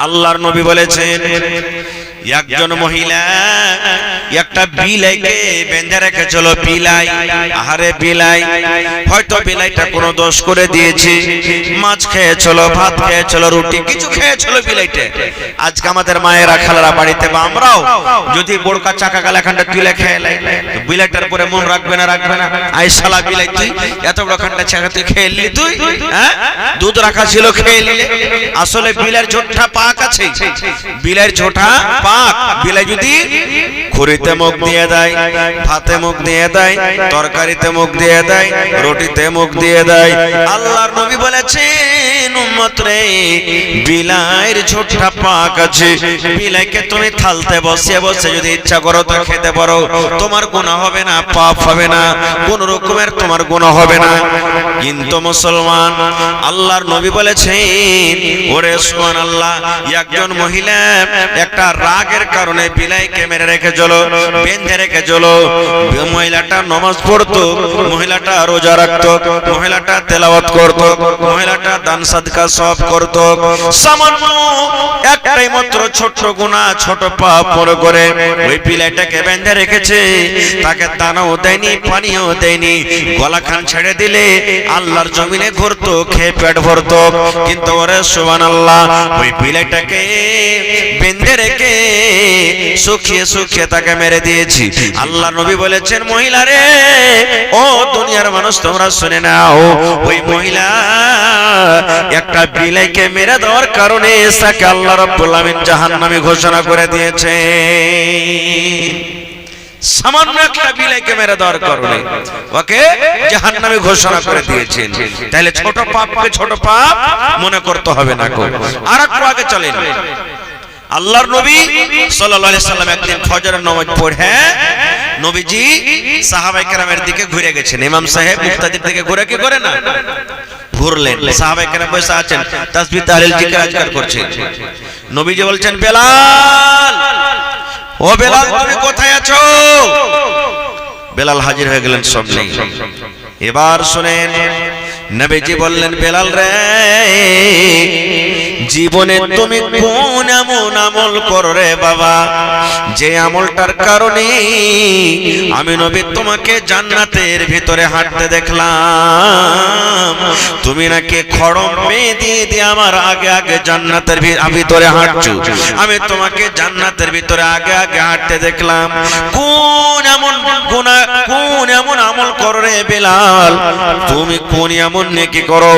আল্লাহর নবী বলেছেন একজন মহিলা একটা বিলাইকে বেঁধে রেখেছিল। বিলাই, আহারে বিলাই, হয়তো বিলাইটা কোনো দোষ করে দিয়েছে, মাছ খেয়েছিল, ভাত খেয়েছিল, রুটি কিছু খেয়েছিল বিলাইটা। আজকে আমাদের মায়েরা খালারা বাড়িতে বা আমরাও যদি বড়কা চাকা গালাখানটা তুলে খেয়ে লাই, বিলাইটার পরে মন রাখবে না? রাখবে না? আই শালা বিলাই, তুই এত বড় খানটা চাকা তুই খেয়ে নিলি, তুই হ্যাঁ দুধ রাখা ছিল খেয়ে নিলে। আসলে বিলাইয়ের ঝোঁটা পাক আছে, বিলাইয়ের ঝোঁটা পাক। বিলাই যদি খুরিতে মুখ দিয়ে দেয়, ভাতে মুখ দিয়ে দেয়, তরকারিতে মুখ দিয়ে দেয়, রুটিতে মুখ দিয়ে দেয়, আল্লাহর নবী বলেছেন উম্মত রে বিলাইয়ের ঝোঁটা পাক আছে। বিলাইকে তুমি থালতে বসিয়ে বসে যদি ইচ্ছা করো তো খেতে পারো, তোমার গুনাহ হবে না, পাপ হবে না, কোন রকমের তোমার গুনাহ হবে না। কিন্তু মুসলমান, আল্লাহর নবী বলেছেন ওরে সুবহানাল্লাহ, একজন মহিলা একটা রাগের কারণে বিলাইকে মেরে রেখেছিল, বেঁধে রেখেছিল। মহিলাটা নামাজ পড়তো, মহিলাটা রোজা রাখতো, মহিলাটা তেলাওয়াত করতো, মহিলাটা দান সাদকা সব করতো। সামান্য একটাই মাত্র ছোট গুনাহ, ছোট পাপ মনে করে ওই বিলাইটাকে বেঁধে রেখেছে। তাকে দানাও দেয়নি, পানিও দেয়নি, গলা খান ছেড়ে দিলে আল্লাহর জমিনে ঘুরতো, খেয়ে পেট ভরতো। কিন্তু ওরে সুবহানাল্লাহ, ওই বিলাইটাকে বেঁধে রেখে সুখিয়ে সুখিয়ে তাকে মেরে দিয়েছি। আল্লাহ নবী বলেছেন মহিলা রে, ও দুনিয়ার মানুষ তোমরা শুনে নাও, ওই মহিলা একটা বিলাইকে মেরে দেওয়ার কারণে তাকে আল্লাহ রাব্বুল আমিন জাহান্নামী ঘোষণা করে দিয়েছে। সামান্য একটা বিলাইকে মেরে দেওয়ার কারণে ওকে জাহান্নামী ঘোষণা করে দিয়েছেন। তাহলে ছোট পাপকে ছোট পাপ মনে করতে হবে না। আর একটু আগে চলেন। আল্লাহর নবী সাল্লাল্লাহু আলাইহি সাল্লাম একদিন ফজরের নামাজ পড়ে নবীজি সাহাবায়ে কেরামের দিকে ঘুরে গেছেন। ইমাম সাহেব মুক্তাদির দিকে ঘুরে কি করে না? ঘুরলেন। সাহাবায়ে কেরাম বসে আছেন, তাসবিহ তাহলিল জিকির আজকার করছেন। নবীজি বলছেন বেলাল, ও বেলাল তুমি কোথায় আছো? বেলাল হাজির হয়ে গেলেন সামনে। এবার শুনেন, নবীজি বললেন বেলাল রে, জীবনে তুমি কোন এমন আমল করো রে বাবা, যে আমলটার কারণে আমি নবী তোমাকে জান্নাতের ভিতরে হাঁটতে দেখলাম? তুমি নাকি খড়ম দিয়ে দিয়ে আমার আগে আগে জান্নাতের ভিতরে হাঁটছো, আমি তোমাকে জান্নাতের ভিতরে আগে আগে হাঁটতে দেখলাম। কোন এমন গুনাহ, কোন এমন আমল করো রে বেলাল, তুমি কোন এমন নেকি করো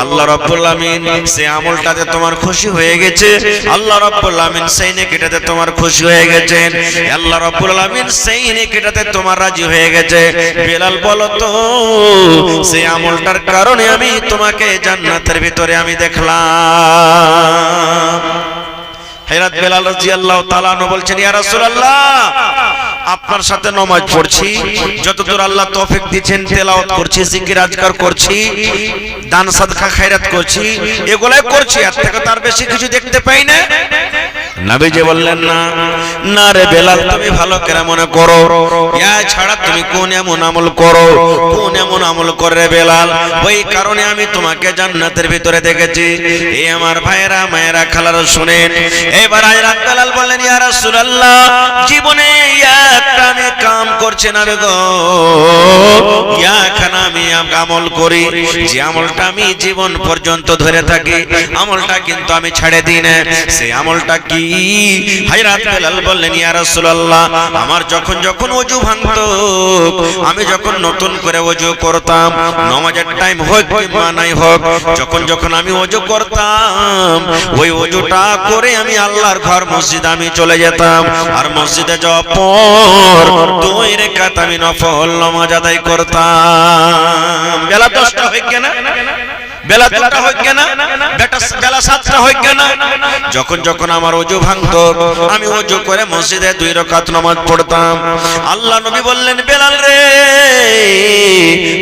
আল্লাহ রাব্বুল আমিন সেই আমলটাতে তোমার খুশি হয়ে গেছে, আল্লাহ রাব্বুল আমিন সেই নেকিটাতে তোমার খুশি হয়ে গেছেন, আল্লাহ রাব্বুল আমিন সেই নেকিটাতে তোমার রাজি হয়ে গেছে? বেলাল বলো তো, সেই আমলটার কারণে আমি তোমাকে জান্নাতের ভিতরে আমি দেখলাম। হযরত বেলাল রাদিয়াল্লাহু তাআলা আনহু বলছেন ইয়া রাসূলুল্লাহ, আপনার সাথে নামাজ পড়ছি, যতদূর আল্লাহ তৌফিক দিয়েছেন তেলাওয়াত করছি, জিকির আজকার করছি, দান সাদকা খায়রাত করছি, এগুলাই করছি, এর থেকে তার বেশি কিছু দেখতে পাই না। নবীজি বললেন না না রে বেলাল, তুমি ভালো করে মনে করো, ইয়া ছাড়া তুমি কোন এমন আমল করো, কোন এমন আমল করে রে বেলাল, ওই কারণে আমি তোমাকে জান্নাতের ভিতরে দেখেছি। এই আমার ভাইয়েরা মায়েরা খালারা শুনেন। এবার হযরত বেলাল বললেন ইয়া রাসূলুল্লাহ, জীবনে একটা আমি কাম করছি না রে গো, ইয়াখানা আমি আমল করি, যে আমলটা আমি জীবন পর্যন্ত ধরে থাকি, আমলটা কিন্তু আমি ছেড়ে দিই না। সেই আমলটা কি? হযরত বেলাল বললেন ইয়া রাসূলুল্লাহ, আমার যখন যখন ওযু ভাঙতো, আমি যখন নতুন করে ওযু করতাম, নামাজের টাইম হোক কিংবা নাই হোক, যখন যখন আমি ওযু করতাম, ওই ওযুটা করে আমি আল্লাহর ঘর মসজিদে আমি চলে যেতাম, আর মসজিদে যাওয়ার পর 2 রাকাত আমি নফল নামাজ আদায় করতাম। বেলা 10টা হয়ে গেল না, বেলা 2টা হয়ে গেল না, বেলা 7টা হয়ে গেল না। যখন যখন আমার ওযু ভাঙতো, আমি ওযু করে মসজিদে 2 রাকাত নামাজ পড়তাম। আল্লাহ নবী বললেন বেলাল রে,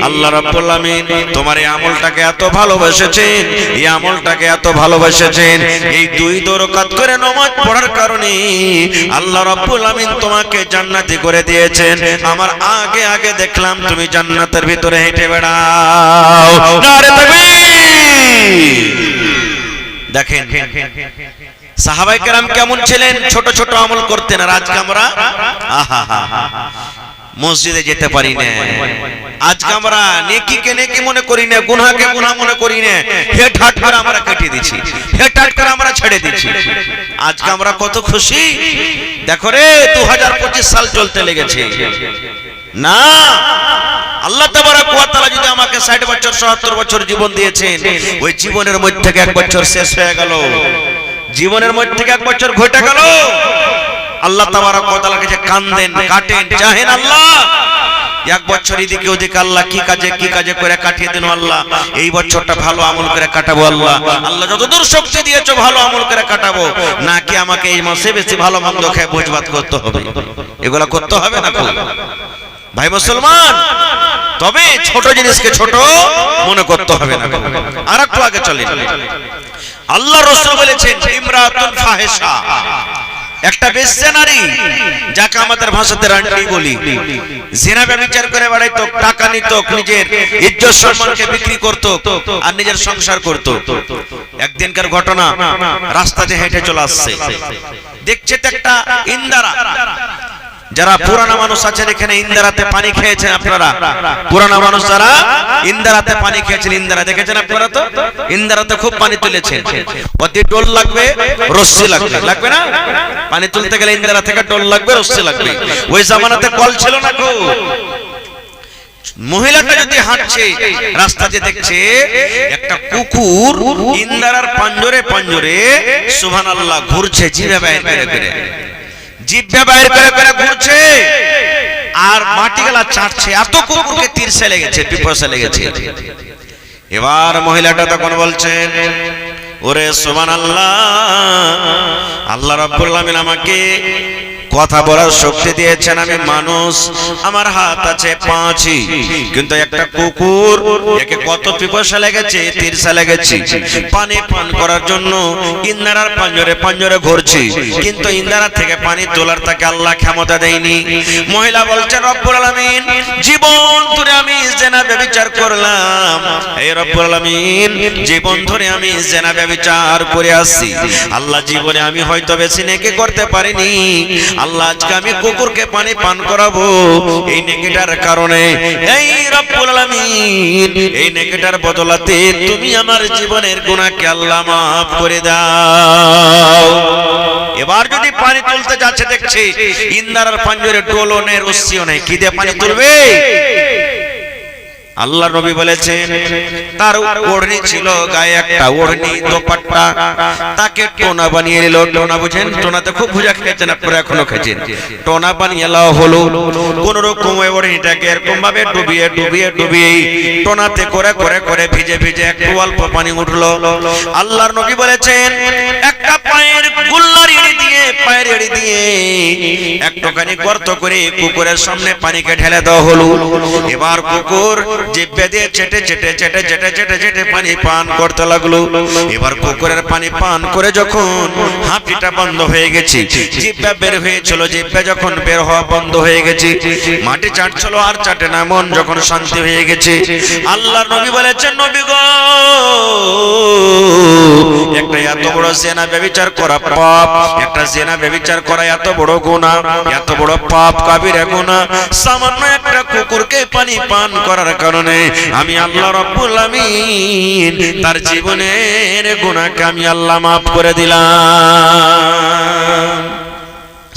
আল্লাহ রাব্বুল আমিন তোমার এই আমলটাকে এত ভালোবেসেছেন, এই আমলটাকে এত ভালোবেসেছেন, এই 2 রাকাত করে নামাজ পড়ার কারণে আল্লাহ রাব্বুল আমিন তোমাকে জান্নাতি করে দিয়েছেন। আমার আগে আগে দেখলাম তুমি জান্নাতের ভিতরে হেঁটে বেড়াও। নারে তাকবীর! দেখেন সাহাবায়ে কেরাম কেমন ছিলেন, ছোট ছোট আমল করতেন। আর আজকে আমরা মসজিদে যেতে পারি না, আজকে আমরা নেকিকে নেকি মনে করি না, গুনাহকে গুনাহ মনে করি না, হেট হাট করে আমরা কেটে দিচ্ছি, হেট হাট করে আমরা ছেড়ে দিচ্ছি। আজকে আমরা কত খুশি, দেখো রে 2025 সাল চলতে লেগেছে না। আল্লাহ তাবারক ওয়া তাআলা যদি আমাকে 60 বছর 70 বছর জীবন দিয়েছেন, ওই জীবনের মধ্যে থেকে এক বছর শেষ হয়ে গেল, জীবনের মধ্যে থেকে এক বছর ঘটে গেল। আল্লাহ তাবারক ওয়া তাআলার কাছে কাঁদেন, কাটেন, চাহেন আল্লাহ এক বছর এদিকে ওদিকে আল্লাহ কি কাজে করে কাটিয়ে দিন আল্লাহ, এই বছরটা ভালো আমল করে কাটাবো আল্লাহ, আল্লাহ যতদূর শক্তি দিয়েছো ভালো আমল করে কাটাবো, নাকি আমাকে এই মাসে বেশি ভালো মন্দ খেয়ে ভোজভাত করতে হবে? এগুলা করতে হবে না ভাই মুসলমান। তবে ছোট জিনিসকে ছোট মনে করতে হবে না। আর একটু আগে চলেন, আল্লাহ রাসূল বলেছেন ইমরাতুন ফাহিশা, একটা বেশ্যা নারী, যাকে আমাদের ভাষাতে রান্ডি বলি, জিনা ব্যভিচার করে বেড়াইতো, টাকা নিত, নিজের ইজ্জত সম্মানকে বিক্রি করত আর নিজের সংসার করত। একদিনকার ঘটনা, রাস্তাতে হেঁটে চলে আসছে, দেখছে তো একটা ইন্দারা। যারা পুরানা মানুষ আছেন এখানে, ইন্দারাতে পানি খেয়েছেন আপনারা, পুরানা মানুষ যারা ইন্দারাতে পানি খেয়েছেন, ইন্দারা দেখেছেন আপনারা? তো ইন্দারাতে খুব পানি তুলেছেন, ওতে টোল লাগবে, রশ্মি লাগবে, লাগবে না? পানি তুলতে গেলে ইন্দারা থেকে টোল লাগবে, রশ্মি লাগবে। ওই জামানাতে কল ছিল না গো। মহিলাটা যদি হাঁটছে রাস্তাতে, দেখছে একটা কুকুর ইন্দারার পাঞ্জরে পাঞ্জরে সুবহানাল্লাহ ঘুরছে, জিভে বাইর করে করে, জিভে বাইর করে করে ঘুরছে আর মাটি গলা চাটছে। এত কুকুরকে তীরছে লেগেছে, পিপাসা লেগেছে। এবার মহিলাটা তখন বলছেন, ওরে সুবহানাল্লাহ, আল্লাহ রাব্বুল আলামিন আমাকে কথা বলার শক্তি দিয়েছেন, আমি মানুষ, আমার হাত আছে, পা আছে, কিন্তু একটা কুকুর, একে কত পিপাসা লেগেছে, তীরসা লেগেছে, পানি পান করার জন্য ইন্দারার পাঞ্জরে পাঞ্জরে ঘুরছি, কিন্তু ইন্দারা থেকে পানি তোলার তাকে আল্লাহ ক্ষমতা দেয়নি। মহিলা বলছেন, রব্বুল আলামিন, জীবন ধরে আমি জিনা ব্যভিচার করলাম, এই রব্বুল আলামিন, জীবন ধরে আমি জিনা ব্যভিচার করে আসছি আল্লাহ, জীবনে আমি হয়তো বেশি নেকি করতে পারিনি আল্লাহ, আজকে আমি কুকুরকে পানি পান করাবো, এই নেকিটার কারণে, এই রব্বুল আলামিন, এই নেকিটার বদলাতে তুমি আমার জীবনের গুনাহকে আল্লাহ মাফ করে দাও। এবার যদি পানি তুলতে যাচ্ছে, দেখছে ইন্দারার পাঞ্জরে ডোলও নেই, রশ্মিও নেই, কি দিয়ে পানি তুলবে? আল্লাহ নবী বলেছেন, তার ওড়নি ছিল, গায়ে একটা ওড়নি দোপাট্টা, তাকে টোনা বানিয়ে নিল। টোনা বুঝেন? টোনাতে খুব ভুজা খেয়েছেন আপনারা, এখনো খেয়েছেন। টোনা বানিয়ে নেওয়া হলো, কোন রকম ওড়নিটাকে এরকম ভাবে ডুবিয়ে ডুবিয়ে ডুবিয়ে টোনাতে করে করে করে ভিজে ভিজে একটু অল্প পানি উঠলো। আল্লাহর নবী বলেছেন, একটা পায়ের গুল্লার এড়ি দিয়ে, পায়ের এড়ি দিয়ে একটুখানি গর্ত করে কুকুরের সামনে পানিকে ঢেলে দেওয়া হলো। এবার কুকুর জিহ্বা দিয়ে চেটে চেটে চেটে চেটে চেটে চেটে পানি পান করতে লাগলো। এবার কুকুরের পানি পান করে যখন হাঁপিটা বন্ধ হয়ে গেছে, জিহ্বা বের হয়েছিল, জিহ্বা যখন বের হওয়া বন্ধ হয়ে গেছে, মাটি চাটছিল আর চাটে না, মন যখন শান্তি হয়ে গেছে, আল্লাহর নবী বলেছেন, নবী গো, একটা এত বড় জিনা ব্যভিচার করা পাপ, একটা জিনা ব্যভিচার করা এত বড় গুনাহ, এত বড় পাপ, কাবিরা গুনাহ, সামান্য একটা কুকুরকে পানি পান করার কারণে আমি আল্লাহ রাব্বুল আলামিন তার জীবনের গুনাহকে আমি আল্লাহ মাফ করে দিলাম।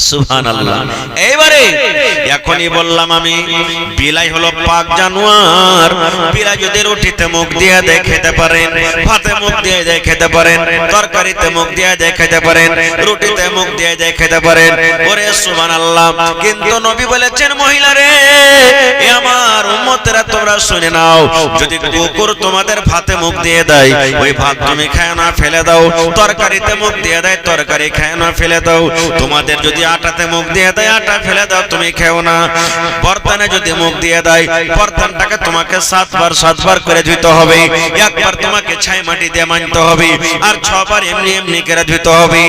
সুবহানাল্লাহ। এইবারে এখনই বললাম আমি, বিলাই হলো পাক জানোয়ার। বিলাই যদি রুটিতে মুখ দিয়ে দেয় খেতে পারেন, ভাতে মুখ দিয়ে দেয় খেতে পারেন, তরকারিতে মুখ দিয়ে দেয় খেতে পারেন, রুটিতে মুখ দিয়ে দেয় খেতে পারেন। ওরে সুবহানাল্লাহ। কিন্তু নবী বলেছেন, মহিলারে, এ আমার উম্মতেরা তোমরা শুনে নাও, যদি কুকুর তোমাদের ভাতে মুখ দিয়ে দেয়, ওই ভাত তুমি খায় না ফেলে দাও, তরকারিতে মুখ দিয়ে দেয়, তরকারি খায় না ফেলে দাও। তোমাদের যদি আটাতে মুখ দিয়ে দেয় আটা ফেলে দাও, তুমি খেও না। বর্তনে যদি মুখ দিয়ে দেয় বর্তনটাকে তোমাকে 7 বার করে ধুইতে হবে। একবার তোমাকে ছাই মাটি দিয়ে মানতে হবে, আর 6 বার এমনি এমনি করে ধুইতে হবে।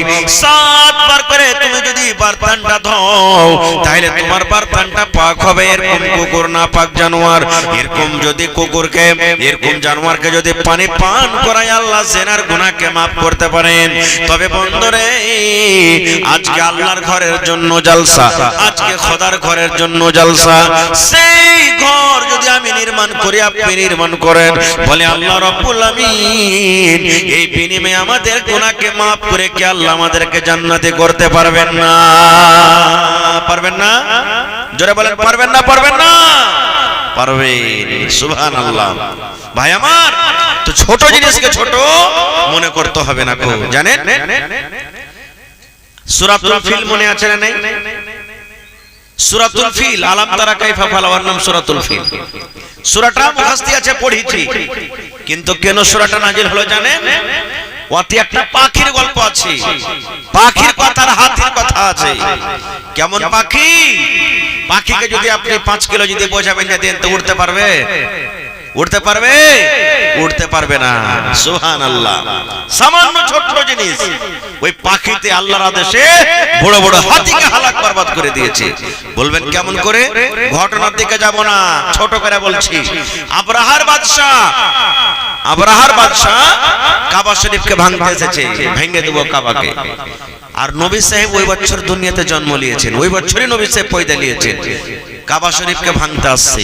7 বার করে তুমি যদি বর্তনটা ধোও তাহলে তোমার বর্তনটা পাক হবে। এরকম কুকুর না পাক জানোয়ার, এরকম যদি কুকুরকে এরকম জানোয়ারকে যদি পানি পান করায় আল্লাহ জেনার গুনাহকে maaf করতে পারেন। তবে বন্ধুরে আজকে আল্লাহর ঘরের জন্য জলসা, আজকে খোদার ঘরের জন্য জলসা। সেই ঘর যদি আমি নির্মাণ করি, আপনি নির্মাণ করেন, বলে আল্লাহ রাব্বুল আমিন এই বিনিময়ে আমাদের গুনাহকে maaf করে কি আল্লাহ আমাদেরকে জান্নাতে করতে পারবেন না? পারবেন না? জোরে বলেন পারবেন না? পারবেন না? পারবেন। সুবহানাল্লাহ। ভাই আমার, তো ছোট জিনিসকে ছোট মনে করতে হবে না। কো জানেন সূরাতুল ফিল মনে আছে না? নাই সূরাতুল ফিল, আলাম তারা কাইফা ফালাওয়ার নাম সূরাতুল ফিল। সূরাটা মুখস্থ আছে, পড়েছি, কিন্তু কেন সূরাটা নাজিল হলো জানেন? ওতে একটা পাখির গল্প আছে, পাখির কথার হাতির কথা আছে। কেমন পাখি? পাখিকে যদি আপনি 5 কিলো যদি বোঝা বেঁধে দেন তো উড়তে পারবে? উড়তে পারবে? উড়তে পারবে না। সুবহানাল্লাহ। সামান্য ছোট জিনিস, ওই পাখিতে আল্লাহর আদেশে বড় বড় হাতিকে হালাক বরবাদ করে দিয়েছে। বলবেন কেমন করে? ঘটনার দিকে যাব না, ছোট করে বলছি। আব্রাহার বাদশা কাবা শরীফকে ভাঙতে এসেছে, ভেঙে দেব কাবাকে। আর নবী সাহেব ওই বছর দুনিয়াতে জন্ম নিয়েছেন, ওই বছরই নবী সাহেব পয়দা নিয়েছেন। কাবা শরীফকে ভাঙতে আসছে।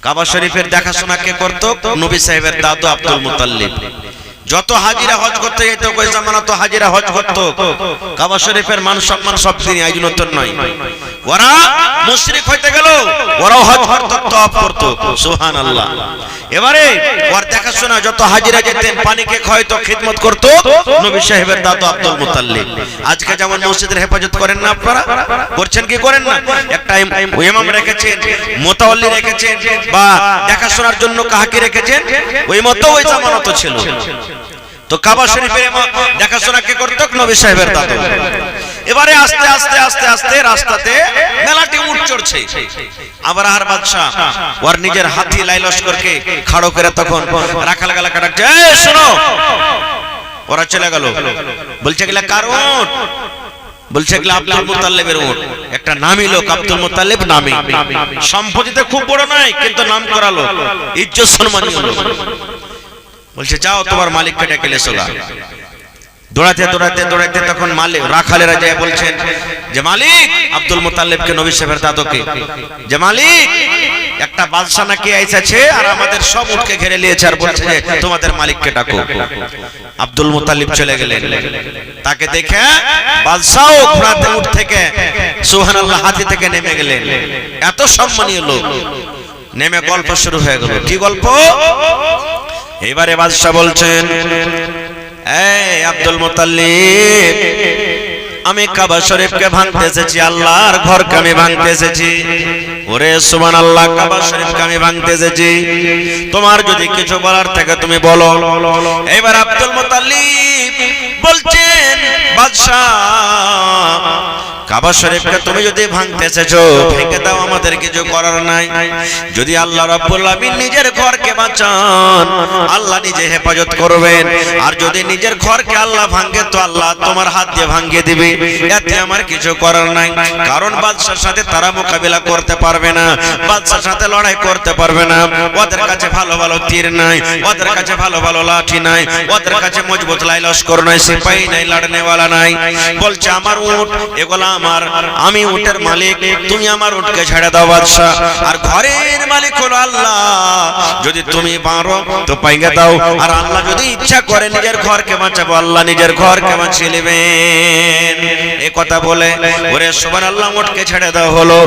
কাবা শরীফের দেখাশোনা কে করতো? নবী সাহেবের দাদু আব্দুল মুতাল্লিব। যত হাজিরা হজ করতে যেত ওই জামানা তো হাজিরা হজ করত। কাবা শরীফের মান সম্মান সব দিনই আজ নতুন নয়। ওরা মুশরিক হইতে গেল, ওরাও হজ করতে তওয়াফ করত। সুবহানাল্লাহ। এবারে ওর দেখাশোনা যত হাজিরা যেতেন পানিকে খাওয়াইতো, খিদমত করত নবী সাহেবের দাদু আব্দুল মুতাল্লিব। আজকে যেমন মসজিদের হেফাজত করেন না আপনারা, করছেন কি করেন না? একটা ইমাম রেখেছেন, মুতাওয়াল্লি রেখেছেন, বা দেখাশোনার জন্য কাহাকে রেখেছেন, ওই মতো ওই জামানা তো ছিল। তো কাবা শরীফের দেখাশোনা কে করত? নবী সাহেবের দাদু। এবারে আস্তে আস্তে আস্তে আস্তে রাস্তাতে মেলাটি উঠ চড়ছে। আব্রাহার বাদশা ওর নিজের হাতি লাইলস্করকে খাড়ো করে তখন রাখাল গালা কাটাচ্ছে, এই শোনো। ওরা চলে গেল, বলছে গেলা কার উট? বলছে গেলা আব্দুল মুতাল্লিবের উট। একটা নামী লোক, আব্দুল মুতাল্লিব নামী, সম্পত্তিতে খুব বড় নয় কিন্তু নাম করা লোক, ইজ্জত সম্মানীয় লোক। বলছে যাও তোমার মালিককে ডেকে এসো। দৌড়াতে দৌড়াতে দৌড়াতে তখন মালিক রাখালেরা যায় বলছেন যে মালিক, আব্দুল মুতাল্লিবকে নবী সাহেবের দাদুকে, যে মালিক একটা বাদশা নাকি আইসাছে আর আমাদের সব উটকে ঘিরে নিয়েছে, আর বলছে যে তোমাদের মালিককে ডাকো। আব্দুল মুতাল্লিব চলে গেলেন। তাকে দেখে বাদশাও ঘোড়াতে উঠ থেকে, সুবহানাল্লাহ, হাতি থেকে নেমে গেলেন। এত সম্মানীয় লোক নেমে গল্প শুরু হয়ে গেল। কি গল্প? এবারে বাদশা বলছেন, এই আব্দুল মুতাল্লিব, আমি কাবা শরীফকে ভাঙতে এসেছি, আল্লাহর ঘরকে আমি ভাঙতে এসেছি। ওরে সুবহানাল্লাহ, কাবা শরীফকে আমি ভাঙতে এসেছি, তোমার যদি কিছু বলার থাকে তুমি বলো। এবার আব্দুল মুতাল্লিব বলছেন, বাদশা, কাবা শরীফকে তুমি যদি ভাঙতে এসেছো ভেঙে দাও, আমাদের কিছু করার নাই। যদি আল্লাহ রাব্বুল আমিন নিজের ঘরকে বাঁচান, আল্লাহ নিজে হেফাজত করবেন। আর যদি নিজের ঘরকে আল্লাহ ভাঙে তো আল্লাহ তোমার হাত দিয়ে ভাঙিয়ে দিবে, এতে আমার কিছু করার নাই। কারণ বাদশার সাথে তারা মোকাবিলা করতে পারবে না, বাদশার সাথে লড়াই করতে পারবে না। ওদের কাছে ভালো ভালো তীর নাই, ওদের কাছে ভালো ভালো লাঠি নাই, ওদের কাছে মজবুত লাইলস্কর নাই, সিপাহী নাই, লড়নেওয়ালা নাই। বলছে আমার উট এগুলা আমার, আমি উটের মালিক, তুমি আমার উটকে ছেড়ে দাও বাদশা। আর ঘরের মালিক হলো আল্লাহ, যদি তুমি মারো তো পাইগে দাও, আর আল্লাহ যদি ইচ্ছা করে নিজের ঘরকে বাঁচাবো, আল্লাহ নিজের ঘরকে বাঁচিয়ে নেবেন। এই কথা বলে ওরে সুবহানাল্লাহ উটকে ছেড়ে দাও হলো।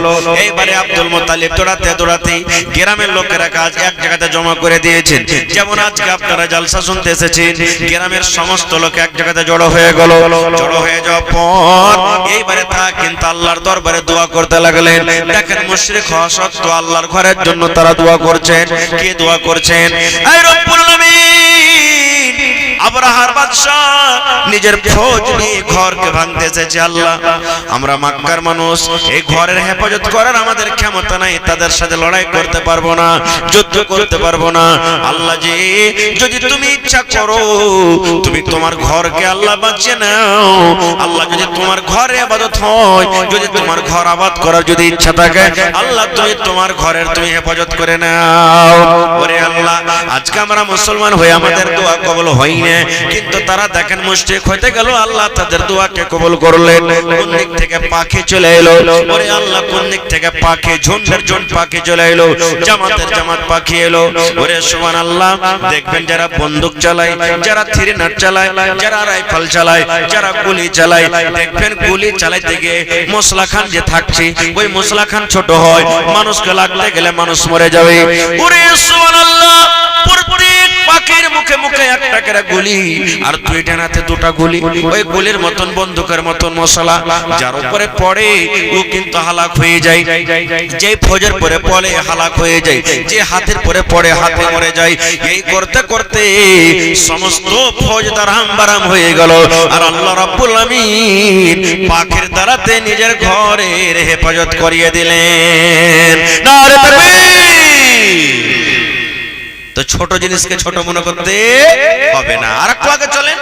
এইবারে আব্দুল মুতাল্লিব দৌড়াতে দৌড়াতে গ্রামের লোকেরা কাজ এক জায়গাতে জমা করে দিয়েছেন। যেমন আজকে আপনারা জালসা শুনতে এসেছেন, গ্রামের সমস্ত লোক এক জায়গাতে জড়ো হয়ে গেল। জড়ো হয়ে যাওয়ার পর এইবারে তা কিন্তু আল্লাহর দরবারে দোয়া করতে লাগলেন। দেখেন মুশরিক হওয়া সত্ত্বেও আল্লাহর ঘরের জন্য তারা দোয়া করছেন। কে দোয়া করছেন? এই রব্বুল আলামিন, আব্রাহার বাদশা নিজের ফৌজ নিয়ে ঘরকে ভাঙতে এসেছে। আল্লাহ, আমরা মক্কার মানুষ, এই ঘরের হেফাজত করার আমাদের ক্ষমতা নাই, তাদের সাথে লড়াই করতে পারবো না, যুদ্ধ করতে পারবো না। আল্লাহ জি, যদি তুমি ইচ্ছা করো তুমি তোমার ঘরকে আল্লাহ বাঁচিয়ে নাও। আল্লাহ, যদি তোমার ঘরে ইবাদত হয়, যদি তোমার ঘর আবাদ করার যদি ইচ্ছা থাকে, আল্লাহ তুমি তোমার ঘরের তুমি হেফাজত করে নাও। ওরে আল্লাহ, আজকে আমরা মুসলমান হয়ে আমাদের দোয়া কবুল হয় না, কিন্তু তারা দেখেন মুশরিক হইতে গেল, আল্লাহ তাদের দোয়াকে কবুল করলেন। কোন দিক থেকে পাখি চলে এলো, ওরে আল্লাহ, কোন দিক থেকে পাখি, ঝুন্ডের ঝুন্ড পাখি চলে এলো, জামাতের জামাত পাখি এলো। ওরে সুবহানাল্লাহ, দেখবেন যারা বন্দুক চালায়, যারা থ্রি নাট চালায়, যারা রাইফেল চালায়, যারা গুলি চালায়, দেখবেন গুলি চালাইতে গিয়ে মশলা খান যে থাকছে, ওই মশলা খান ছোট হয়, মানুষকে লাগতে গেলে মানুষ মরে যাবে। ওরে সুবহানাল্লাহ, প্রত্যেক পাখির মুখে মুখে একটা করে গুলি, আর দুইটা নাতে দুটা গুলি, ওই গুলির মতন বন্দুকের মতন মশলা যার উপরে পড়ে ও কিন্তু হালাক হয়ে যায়। যে ফৌজের পরে পড়ে হালাক হয়ে যায়, যে হাতের পরে পড়ে হাতে মরে যায়। এই করতে করতে সমস্ত ফৌজ দারাম বারাম হয়ে গেল, আর আল্লাহ রাব্বুল আমিন পাখির দ্বারাতে নিজের ঘরের হেফাজত করিয়ে দিলেন। নারে তাকবীর। তো ছোট জিনিসকে ছোট মনে করতে হবে না। আর একটু আগে চলেন,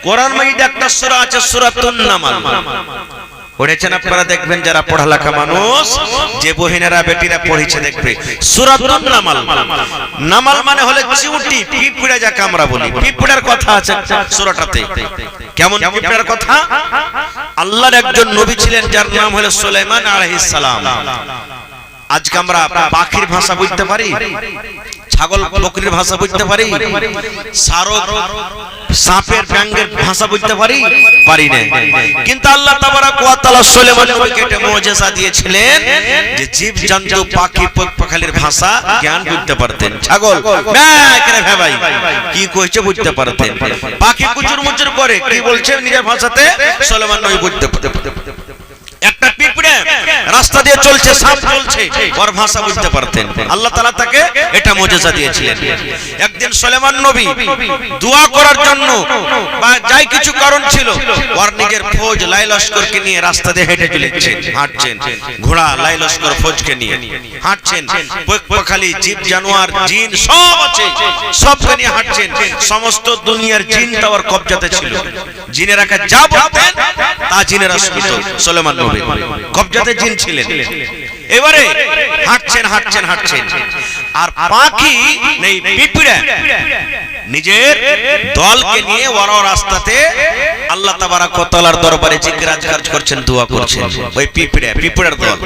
কোরআন মাজিদে একটা সূরা আছে, সূরাতুন নামাল। পড়েছেন আপনারা? দেখবেন যারা পড়ালেখা মানুষ, যে বহিনেরা বেটিরা পড়েছে দেখবে সূরাতুন নামাল। নামাল মানে হলো চিউটি, পিঁপড়া যাকে আমরা বলি। পিঁপড়ার কথা আছে সূরাটাতে। কেমন পিঁপড়ার কথা? আল্লাহর একজন নবী ছিলেন যার নাম হলো সুলাইমান আলাইহিস সালাম। আজকে আমরা পাখির ভাষা বুঝতে পারি, ছাগল বকরির ভাষা বুঝতে পারি, সারক সাপের ব্যাঙের ভাষা বুঝতে পারি না। কিন্তু আল্লাহ তাবারাক ওয়া তাআলা সুলাইমান নবীকে একটা মুজিজা দিয়েছিলেন যে জীব জন্তু পাখি পক্ষালির ভাষা জ্ঞান বুঝতে পারতেন। ছাগল ম্যাঁ করে ভাই কি কইছে বুঝতে পারতেন, পাখি কুচুর মুচুর করে কি বলছে নিজের ভাষাতে সুলাইমান নবী বুঝতে পারতেন। একটা পিঁপড়ে রাস্তা দিয়ে চলছে, সাপ চলছে, ওর ভাষা বুঝতে পারতেন। আল্লাহ তাআলা তাকে এটা মুজিজা দিয়েছিলেন। একদিন সুলাইমান নবী দোয়া করার জন্য বা যাই কিছু কারণ ছিল, ওর নিজের ফৌজ লাই লস্করকে নিয়ে রাস্তা দিয়ে হেঁটে চলেছেন, হাঁটছেন। ঘোড়া লাই লস্কর ফৌজকে নিয়ে হাঁটছেন, পক্ষালি জীব জানোয়ার জিন সব আছে, সবকে নিয়ে হাঁটছেন। সমস্ত দুনিয়ার জিন তার কবজাতে ছিল। জিনেরা যা বলতেন তা জিনেরা শুনত। সুলাইমান নবী কবজাতে জিন ছিলেন। এবারে হাঁটছেন হাঁটছেন হাঁটছেন, আর পাখি নেই, পিঁপড়া নিজের দলকে নিয়ে ওরা রাস্তাতে আল্লাহ তাবারাক ওয়া তাআলার দরবারে জিকির আজকার করছেন, দোয়া করছেন। ওই পিঁপড়ার দল।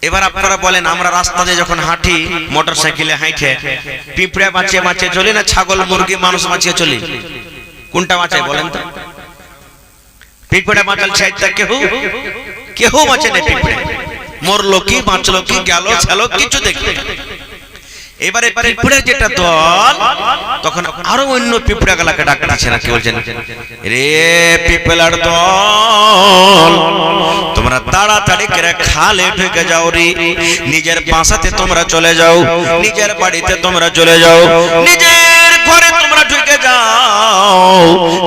এবার আপনারা বলেন, আমরা রাস্তা দিয়ে যখন হাঁটি মোটরসাইকেলে হাঁটে, পিঁপড়া বাঁচিয়ে বাঁচিয়ে চলি না ছাগল মুরগি মানুষ বাঁচিয়ে চলি? কোনটা বাঁচাই বলেন তো? পিঁপড়া বাঁচাল চাইতে কেউ বাঁচে না। পিঁপড়া মরলো কি বাঁচলো কি গেল ছিল কিছু দেখবে। এবারে পিঁপড়ার যেটা দল, তখন আরো অন্য পিঁপড়া গুলাকে ডাকতেছে না, কি বলছেন? রে পিঁপড়ার দল, তোমরা তাড়াতাড়ি করে খালে ঢুকে যাও রে, নিজের বাসাতে তোমরা চলে যাও, নিজের বাড়িতে তোমরা চলে যাও, নিজের ঘরে তোমরা ঢুকে যাও।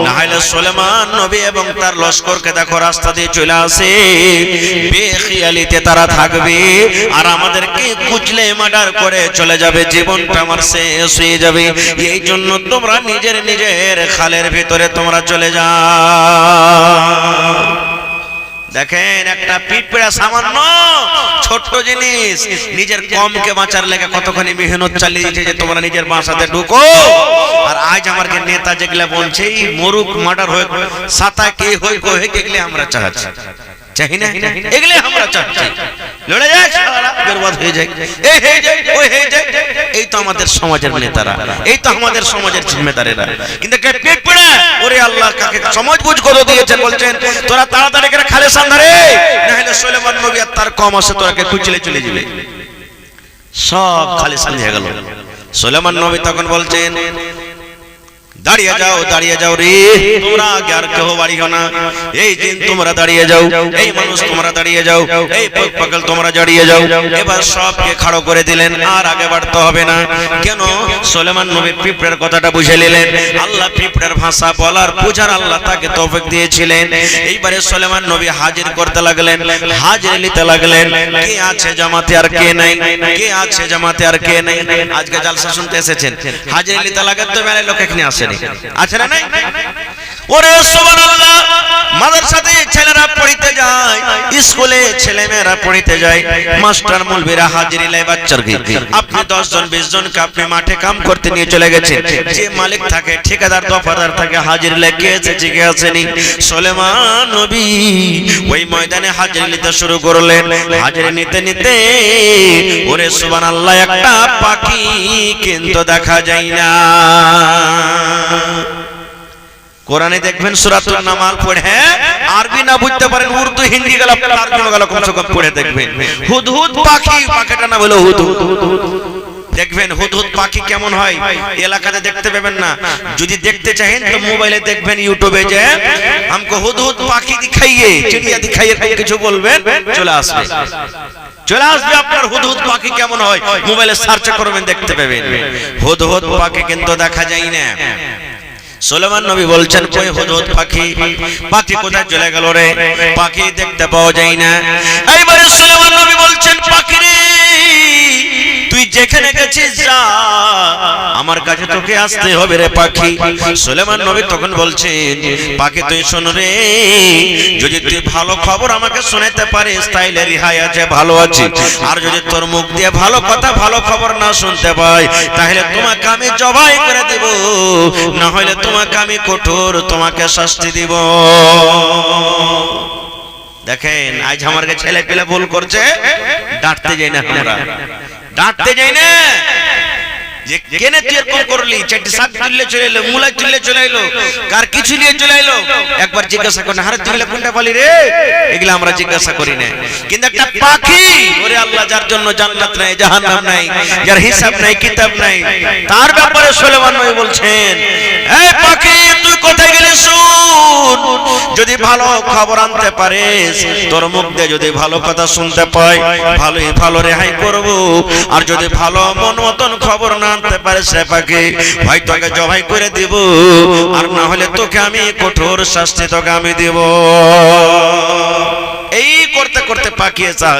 না হলে সুলাইমান নবী এবং তার লস্করকে দেখো রাস্তা দিয়ে চলে আসে, বেখিয়ালিতে তারা থাকবে আর আমাদেরকে কুচলে মার্ডার করে চলে যাবে, জীবনটা আমার শেষ হয়ে যাবে। এই জন্য তোমরা নিজের নিজের খালের ভিতরে তোমরা চলে যাও। দেখেন, একটা পিঁপড়া সামান্য ছোট্ট জিনিস, নিজের কমকে বাঁচার লেগে কতখানি মেহনত চালিয়ে দিয়েছে যে তোমরা নিজের বাসাতে ঢুকো। আর আজ আমাকে নেতা যেগুলা বলছে মরুক মার্ডার হয়ে সাতা কে হয়ে গেলে আমরা চাচ্ছি, চাই না? এগুলো আমরা চাচ্ছি লড়ে যায়, বরবাদ হয়ে যায়, এই হয়ে যায়, ওই হয়ে যায়। এই তো আমাদের সমাজের নেতারা, এই তো আমাদের সমাজের জিম্মেদারেরা। কিন্তু পিঁপড়া, ওরে আল্লাহ কাকে সমাজ বুঝ কত দিয়েছেন, বলছেন তোরা তাড়াতাড়ি করে খালে সান্ধারে, না হলে সুলাইমান নবী আর তার কম আছে তোরাকে কুচলে চলে যাবে। সব খালে সান হয়ে গেল। সুলাইমান নবী তখন বলছেন, দাঁড়িয়ে যাও রে তোমরা, আগে আর কেউ বাড়িও না। এই জিন তোমরা দাঁড়িয়ে যাও, এই মানুষ তোমরা দাঁড়িয়ে যাও, এই পাগল তোমরা দাঁড়িয়ে যাও। এবার সবকে খাড়ো করে দিলেন, আর আগে বাড়তে হবে না। কেন? সুলেমান নবী পিঁপড়ার কথাটা বুঝে নিলেন। আল্লাহ পিঁপড়ার ভাষা বলার বুঝার আল্লাহ তাকে তৌফিক দিয়েছিলেন। এইবারে সুলেমান নবী হাজির করতে লাগলেন, হাজির নিতে লাগলেন। কে আছে জামাতে আর কে নাই, কে আছে জামাতে আর কে নাই। আজকে জালসা শুনতে এসেছেন, হাজির নিতে লাগে তো মেলায় লোক এখানে আসেনি, আছে না নাই? ওরে সুবহানাল্লাহ, মাদ্রাসাতে ছেলেরা পড়িতে যায়, স্কুলে ছেলেমেয়েরা পড়িতে যায়, মাস্টার মুলবিরা হাজিরি লাই বাচ্চাকে। আপনি 10 জন 20 জনকে আপনি মাঠে কাম করতে নিয়ে চলে গেছেন, যে মালিক থাকে, ঠিকাদার, দফাদার থাকে, হাজিরি লেগে এসেছে কে আসেনি। সুলেমান নবী ওই ময়দানে হাজিরি নিতে শুরু করলেন। হাজিরি নিতে নিতে ওরে সুবহানাল্লাহ, একটা পাখি কিন্তু দেখা যায় না। কোরআনে দেখবেন সূরাতুন নামাল পড়ে, আরবি না বুঝতে পারেন, উর্দু হিন্দি গেল তারজমা গেল, কমসে কম পড়ে দেখবেন হুদহুদ পাখি, পাখিটা না বলে হুদহুদ। দেখবেন হুদহুদ পাখি কেমন হয়, এলাকাতে দেখতে পাবেন না। যদি দেখতে চাহেন তো মোবাইলে দেখবেন, ইউটিউবে যে हमको হুদহুদ পাখি দিখাইয়ে, চিড়িয়া দিখাইয়ে কিছু বলবেন, চলে আসবে, চলে আসবে আপনার হুদহুদ পাখি কেমন হয়, মোবাইলে সার্চ করবেন, দেখতে পাবেন। হুদহুদ পাখি কিন্তু দেখা যায় না। সুলেমান নবী বলছেন, কই হুদহুদ পাখি, পাখি কোথায় চলে গেল রে, পাখি দেখতে পাওয়া যায় না। এইবারে সুলেমান নবী বলছেন, পাখি রে তুই যেখানে গেছিস যা, আমার কাছে তোকে আসতে হবে রে পাখি। সুলেমান নবী তখন বলছেন, পাখি তুই শোন রে, যদি তুই ভালো খবর আমাকে শোনাতে পারিস তাইলে রিহাই আছে, ভালো আছে। আর যদি তোর মুখ দিয়ে ভালো কথা, ভালো খবর না শুনতে পাই, তাহলে তোমাকে আমি জবাই করে দেব, না হলে তোমাকে আমি কঠোর তোমাকে শাস্তি দিব। দেখেন আজ আমার ছেলে পেলে ভুল করছে, ডাঁটতে যাই না, আমরা ডাঁটতে যাই না। যে কেনে তুই এরকম করলি, চারটি শাক তুললে চলে এলো, মুলা তুললে চলে এলো, কার কিছু নিয়ে চলে এলো, একবার জিজ্ঞাসা করেন, আরে তুই কোনটা পালি রে, এগুলা আমরা জিজ্ঞাসা করি না। কিন্তু একটা পাখি, ওরে আল্লাহ, যার জন্য জান্নাত নাই, জাহান্নাম নাই, যার হিসাব নাই, কিতাব নাই, তার ব্যাপারে সুলেমান নবী বলছেন, এই পাখি তুই কোথায় গেলি শুন, যদি ভালো খবর আনতে পারিস, তোর মুখ দিয়ে যদি ভালো কথা শুনতে পাই, ভালোই ভালো রেহাই করব। আর যদি ভালো মন মতন খবর না আনতে পারিস সে পাখি, ভাই তোকে জবাই করে দিব, আর না হলে তোকে আমি কঠোর শাস্তি তোকে আমি দেব। এই করতে করতে পাখি হাজির,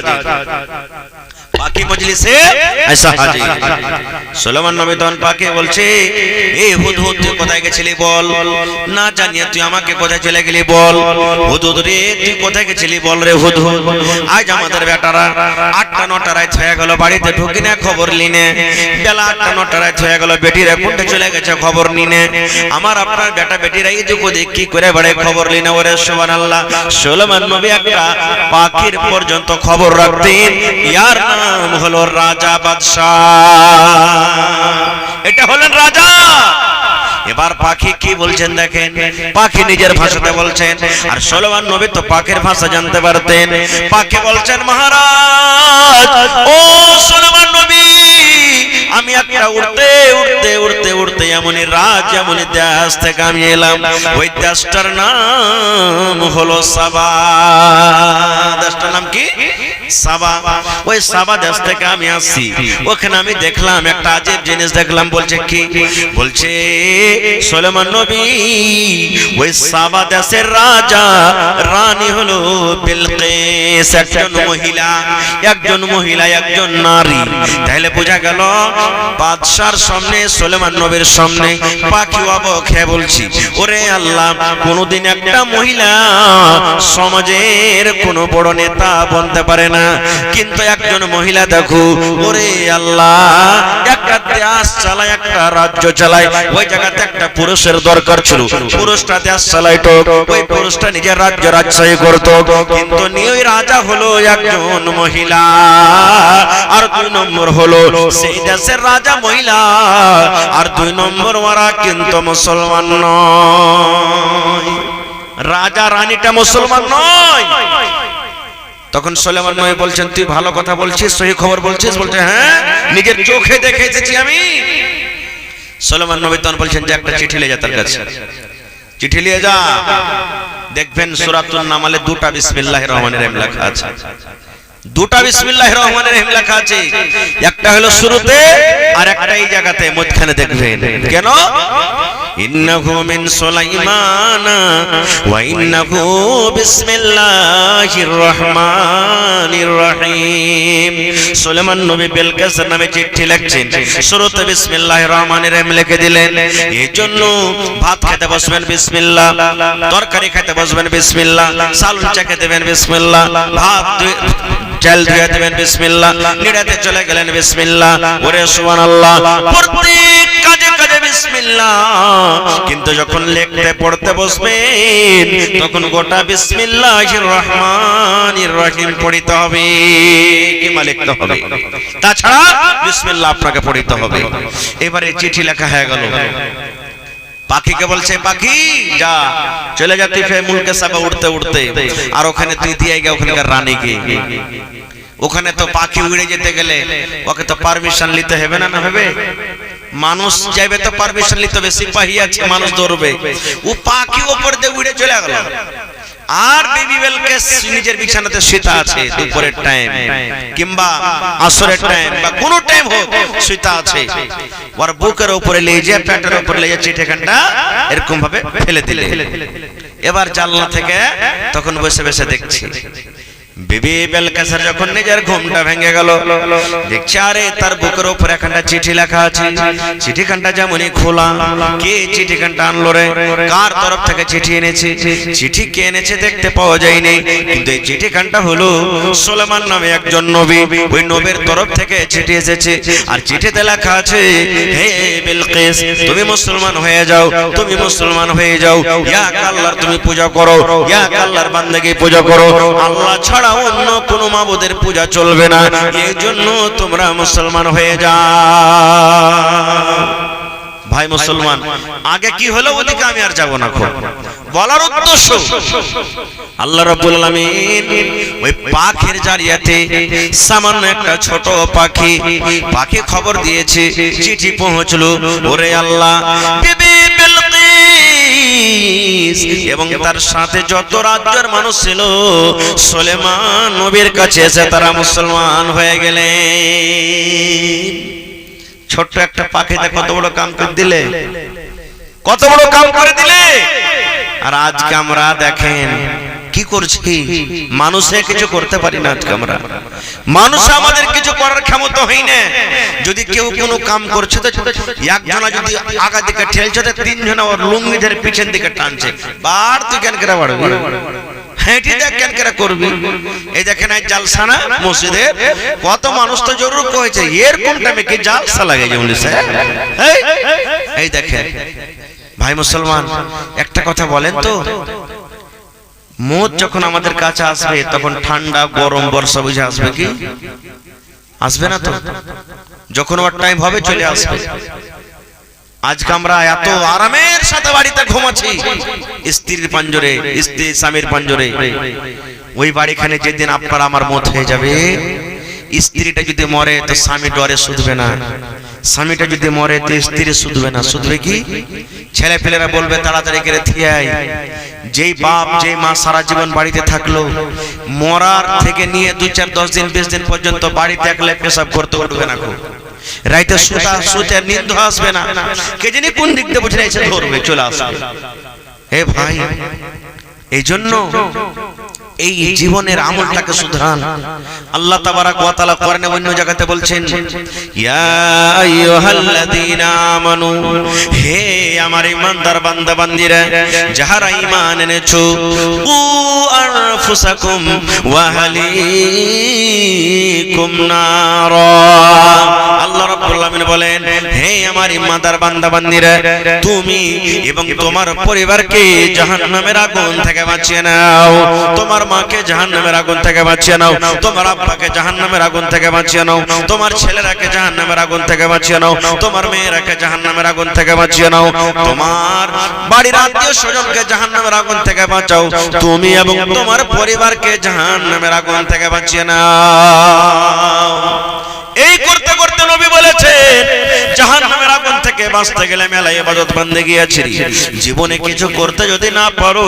পাখি মজলিসে ऐसा হাজির। সুলেমান নবী তখন পাখি বলছে, এই হুদহুদ তুই কোথায় গেছিলি বল, না জানিয়ে তুই আমাকে কোথায় চলে গেলি বল। হুদহুদ রে তুই কোথায় গেছিলি বল রে হুদহুদ। আজ আমাদের বেটারা 8টা 9টা রাত হয়ে গেল, বাড়িতে ঢুকি না, খবর লিনে। বেলা 8টা 9টা রাত হয়ে গেল, বেটিরা কোনটা চলে গেছে খবর নিনে। আমার আপনার বেটা বেটিরা এই দুঃখ দেখ কি করে বেড়ে খবর লিনে। ওরে সুবহানাল্লাহ, সুলেমান নবী একটা পাখির পর্যন্ত খবর রাখতেন, ইয়ার নাম হলো রাজা বাদশাহ। এটা হলেন রাজা। এবার পাখি কি বলছেন দেখেন, পাখি নিজের ভাষাতে বলছেন, আর সুলেমান নবী তো পাখির ভাষা জানতে পারতেন। পাখি বলছেন, মহারাজ ও সুলেমান নবী, আমি একটা উড়তে উড়তে উড়তে উড়তে এমনই রাজ, এমনই দেশ থেকে আমি এলাম। ওই দেশটার নাম হলো সাবা। দেশটার নাম কি? সাবা। ওই সাবা দেশ থেকে আমি আসছি। ওখানে আমি দেখলাম একটা আজব জিনিস দেখলাম। বলছে কি? বলছে সুলেমান নবী, ওই সাবা দেশের রাজা রানী হলো বিলকিস, একজন মহিলা, একজন মহিলা, একজন নারী। তাহলে বোঝা গেল বাদশার সামনে, সুলেমান নবীর সামনে পাখি অবাক হয়ে বলছি, ওরে আল্লাহ, কোনদিন একটা মহিলা সমাজের কোন বড় নেতা বনতে পারে না, কিন্তু একজন মহিলা দেখো, ওরে আল্লাহ, একটা দেশ চালায়, একটা রাজ্য চালায়। ওই জায়গাতে একটা পুরুষের দরকার ছিল, পুরুষটা দেশ চালাইতো, ওই পুরুষটা নিজের রাজ্য রাজশাহী করতো, কিন্তু ওই রাজা হলো একজন মহিলা। আর 2 নম্বর হলো সেই দেশের রাজা মহিলা, আর 2 নম্বর ওরা কিন্তু মুসলমান নয়, রাজা রানীটা মুসলমান নয়। তখন সুলেমান নবী বলছেন, তুই ভালো কথা বলছিস, সহি খবর বলছিস? বলছে, হ্যাঁ, নিজের চোখে দেখে এসেছি আমি। সুলাইমান নবী তখন বলছেন যে একটা চিঠি নিয়ে যা তার কাছে, চিঠি নিয়ে যা। দেখবেন সূরাতুন নামলে দুটা বিসমিল্লাহির রহমানির রহিম লেখা আছে, দুটা বিসমিল্লাহির রহমানির রহিম লেখা আছে, একটা হলো শুরুতে আর একটা এই জায়গাতে মধ্যখানে দেখবেন। কেন? ইন্নাহু মিন সুলাইমান ওয়া ইন্নাহু বিসমিল্লাহির রহমানির রহিম। সুলাইমান নবী বিলকিসের নামে চিঠি লিখছেন, শুরুতে বিসমিল্লাহির রহমানির রহিম লিখে দিলেন। এইজন্য ভাত খেতে বসবেন বিসমিল্লাহ, তরকারি খেতে বসবেন বিসমিল্লাহ, চাল চাকে দেবেন বিসমিল্লাহ, ভাত চাল ধুয়ে দেবেন বিসমিল্লাহ, নিড়াতে চলে গেলেন বিসমিল্লাহ। ওরে সুবহানাল্লাহ, প্রত্যেক কাজে কাজে বিসমিল্লাহ। কিন্তু যখন লিখতে পড়তে বসবেন তখন গোটা বিসমিল্লাহির রহমানির রহিম পড়িতে হবে, কি লিখতে হবে, তাছাড়া বিসমিল্লাহ আপনাকে পড়িতে হবে। এবারে চিঠি লেখা হয়ে গেল, পাখিকে বলছে পাখি যা চলে যা তুই মুলকে সাবা উড়তে উড়তে, আর ওখানে তুই দিয়ে গিয়ে ওখানকার রানীকে। ওখানে তো পাখি উড়ে যেতে গেলে ওকে তো পারমিশন নিতে হবে না, না হবে? মানুষ যাইবে তো পারমিশন নিতে হবে, সিপাহী আছে মানুষ ধরবে। ও পাখি উপর দিয়ে উড়ে চলে গেল, আর বেবি বেলকেস নিজের বিছানাতে শুতে আছে, দুপুরের টাইম কিংবা আসরের টাইম বা কোন টাইম হোক শুতে আছে। ওর বুকের উপরে নিয়ে যায়, পেটের উপরে নিয়ে যায় চিঠিখানটা এরকম ভাবে ফেলে দিলে। এবার জানলা থেকে তখন বসে বসে দেখছি বিবি বেলকেসের যখন নিজের ঘুমটা ভেঙে গেল, দেখছে আরে তার বুকের উপরে একটা চিঠি লেখা আছে। চিঠিখানটা যেমনই খোলা, কে চিঠিখানটা আনলো রে, কার তরফ থেকে চিঠি এনেছে, চিঠি কে এনেছে দেখতে পাওয়া যায়নি, কিন্তু এই চিঠিখানটা হলো সুলাইমান নামে একজন নবী, ওই নবীর তরফ থেকে চিঠি এসেছে। আর চিঠিতে লেখা আছে, হে বিলকিস তুমি মুসলমান হয়ে যাও, তুমি মুসলমান হয়ে যাও, ইয়া আল্লাহর তুমি পূজা করো, ইয়া আল্লাহর বান্দাকে পূজা করো, আল্লাহ ছাড়া অন্য কোন মাবুদের পূজা চলবে না, এই জন্য তোমরা মুসলমান হয়ে যাও। ভাই মুসলমান, আগে কি হলো ওদিকে আমি আর যাব না। বলার উদ্দেশ্য আল্লাহ রাব্বুল আলামিন ওই পাখির জারিয়াতে, সামান্য একটা ছোট পাখি, পাখি খবর দিয়েছে, চিঠি পৌঁছলো। ওরে আল্লাহ, বিবি বিলকিস এবং তার সাথে যত রাজ্যের মানুষ ছিল সুলাইমান নবীর কাছে এসে তারা মুসলমান হয়ে গেলেন। ছোট্ট একটা পাখিতে কত বড় কাম করে দিলে, কত বড় কাম করে দিলে। আর আজকে আমরা দেখেন কি করছি, মানুষে কিছু করতে পারি না। আজকে আমরা মানুষ, আমাদের কিছু করার ক্ষমতা হয় না। যদি কেউ কোনো কাম করছে তো একজনা যদি আগা দিকে ঠেলছে তো তিনজনা ওর লুঙ্গি ধরে পিছন দিকে টানছে, বার তুই কেন করে বাড়বি, হেঁটে দেখ কেন করে করবি। এই দেখেন এই জালসা না মসজিদে, কত মানুষ তো জরুর কয়েছে এরকম টাইমে কি জালসা লাগে যে বলেছে। এই দেখেন ভাই মুসলমান, একটা কথা বলেন তো, মত যখন আমাদের কাছে আসবে তখন ঠান্ডা গরম বর্ষা বুঝে আসবে কি? আসবে না তো। যখন ওর টাইম হবে চলে আসবে। আজকে আমরা এত আরামের সাথে বাড়িতে ঘুমাচ্ছি, স্ত্রীর পাঞ্জরে, স্ত্রী স্বামীর পাঞ্জরে। ওই বাড়িখানে যেদিন আপনার আমার মত হয়ে যাবে, স্ত্রীটা যদি মরে তো স্বামী ডরে শুধবে না, স্বামীটা যদি মরে তো স্ত্রী শুধবে না। শুধবে কি? ছেলে পেলেরা বলবে তাড়াতাড়ি করে থিয়াই। যেই বাপ যেই মা সারা জীবন বাড়িতে থাকলো, মরার থেকে নিয়ে 2-4-10 দিন 20 দিন পর্যন্ত বাড়িতে একলা পেশাব করতে উঠবে না, রাইতে শুতে নিন্দ আসবে না, কে জানি কোন দিক দিয়ে বুঝে এসে ধরবে চলে আসবে। হে ভাই, এই জন্য এই জীবনের আমলটাকে সুধরান। আল্লাহ তাবারাক ওয়া তাআলা কোরআনে অন্য জায়গাতে বলছেন, ইয়া আইয়ুহাল্লাযীনা আমানু, হে আমার ঈমানদার বান্দা বান্দীরা যারা ঈমান এনেছো, কু আনফুসাকুম ওয়া আহলিকুম নারা। আল্লাহ রাব্বুল আলামিন বলেন, হে আমার ঈমানদার বান্দা বান্দীরা, তুমি এবং তোমার পরিবারকে জাহান্নামের আগুন থেকে বাঁচিয়ে নাও। তোমার মাকে জাহান্নামের আগুন থেকে বাঁচিয়ে নাও, তোমার আব্বাকে জাহান্নামের আগুন থেকে বাঁচিয়ে নাও, তোমার ছেলেরাকে জাহান্নামের আগুন থেকে বাঁচিয়ে নাও, তোমার মেয়েরাকে জাহান্নামের আগুন থেকে বাঁচিয়ে নাও, তোমার বাড়ির আত্মীয় স্বজনকে জাহান্নামের আগুন থেকে বাঁচাও, তুমি এবং তোমার পরিবারকে জাহান্নামের আগুন থেকে বাঁচিয়ে নাও। এই করতে করতে নবী বলেছেন জাহান্নামের আগুন থেকে বাঁচতে গেলে মেলা ইবাদত বান্দেগি আছে। জীবনে কিছু করতে যদি না পারো,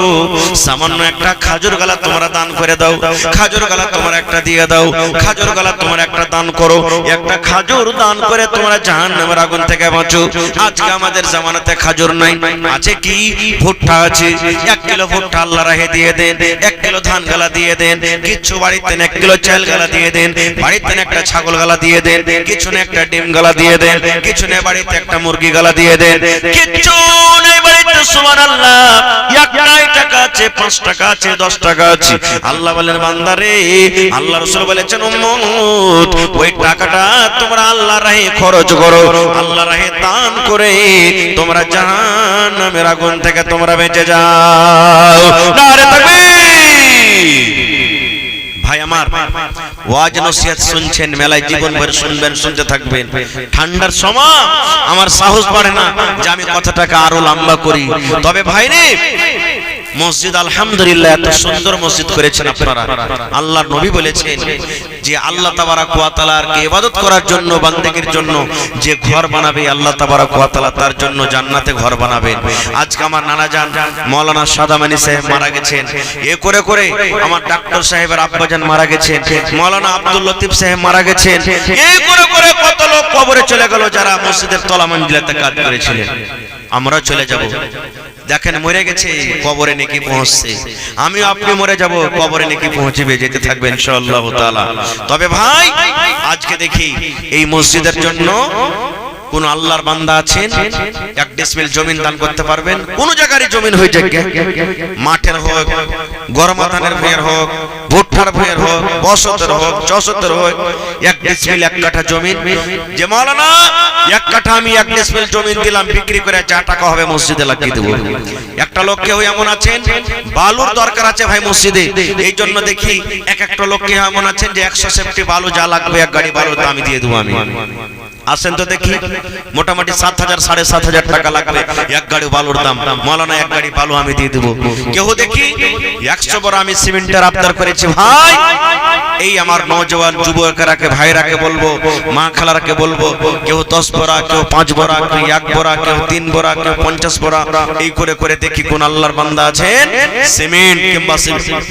সামান্য একটা খাজুর গালা তোমরা দান করে দাও, খাজুর গালা তোমরা একটা দিয়ে দাও, খাজুর গালা তোমরা একটা দান করো, একটা খাজুর দান করে তোমরা জাহান্নামের আগুন থেকে বাঁচো। আজকে আমাদের জামানাতে খাজুর নাই, আছে কি? ভুট্টা আছে। 1 কিলো ভুট্টা আল্লাহ রাহে দিয়ে দেন, 1 কিলো ধান গালা দিয়ে দেন, কিছু বাড়িতে 1 কিলো চাল গালা দিয়ে দেন, বাড়িতে একটা ছাগল গালা দিয়ে দেন, কিছু না একটা ডিম গালা দিয়ে দেন, কিছু না বাড়িতে একটা মুরগি গালা দিয়ে দেন, কিছু নেই বাড়িতে সুবহানাল্লাহ 1 টাকা আছে, 5 টাকা আছে, 10 টাকা আছে। আল্লাহ বলেন বান্দারে, আল্লাহ রাসূল বলেছেন উম্মত ওই টাকাটা তোমরা আল্লাহর রাহে খরচ করো, আল্লাহর রাহে দান করে তোমরা জাহান্নামের আগুন থেকে তোমরা বেঁচে যাও। নারে তাকবীর। ভাই আমার, ওয়াজ নসিহত শুনছেন, মেলায় জীবন ভর শুনবেন, শুনতে থাকবেন। ঠান্ডার সময় আমার সাহস বাড়ে না যে আমি কথাটাকে আরো লম্বা করি। তবে ভাই রে, মসজিদ আলহামদুলিল্লাহ এত সুন্দর মসজিদ করেছেন আপনারা। আল্লাহর নবী বলেছেন যে আল্লাহ তাবারাক ওয়া তাআলার কে ইবাদত করার জন্য, বান্দেগীর জন্য যে ঘর বানাবে আল্লাহ তাবারাক ওয়া তাআলা তার জন্য জান্নাতে ঘর বানাবেন। আজকে আমার নানা জান মাওলানা সাদামানি সাহেব মারা গেছেন, এ করে করে আমার ডাক্তার সাহেবের আব্বাজান মারা গেছেন, মাওলানা আব্দুল লতিফ সাহেব মারা গেছেন, এই করে করে কত লোক কবরে চলে গেল যারা মসজিদের তলা মঞ্জিলাতে কাজ করেছিলেন। আমরা চলে যাব, দেখেন মরে গেছে, কবরে নেকি পৌঁছছে। আমিও আপনি মরে যাব, কবরে নেকি পৌঁছবে, যেতে থাকবে ইনশাআল্লাহ তাআলা। তবে ভাই আজকে দেখি এই মসজিদের জন্য কোন আল্লাহর বান্দা আছেন 1 ডিসমিল জমিন দান করতে পারবেন? কোন জায়গারই জমিন হয়ে যাক, মাঠের হোক, গরমাধানের ভূঁইয়ের হোক, ভুট্টার ভূঁইয়ের হোক, বসতের হোক, চসতের হোক, 1 ডিসমিল 1 কাঠা জমিন যে মাওলানা 1 কাঠা আমি 1 ডিসমিল জমিন দিলাম, বিক্রি করে যা টাকা হবে মসজিদে লাগিয়ে দেব। একটা লোক কেউ এমন আছেন বালুর দরকার আছে ভাই মসজিদে, এই জন্য দেখি একটা লোক কে এমন আছেন যে 100 সেফটি বালু যা লাগবে 1 গাড়ি বালু আমি দিয়ে দেবো। আমি আসেন তো দেখি, মোটামুটি 7,000 7,500 টাকা লাগবে 1 গাড়ি বালুর দাম। মাওলানা 1 গাড়ি বালু আমি দিয়ে দেবো। কেউ দেখি 100 বড় আমি সিমেন্টের আবদার করেছি। ভাই এই আমার নওজওয়ান যুবকরাকে ভাইরাকে বলবো, মা খালারাকে বলবো, কেউ 10 বড়া, কেউ 5 বড়া, কেউ 1 বড়া, কেউ 3 বড়া, কেউ 50 বড়া, এই করে করে দেখি কোন আল্লাহর বান্দা আছেন সিমেন্ট কিংবা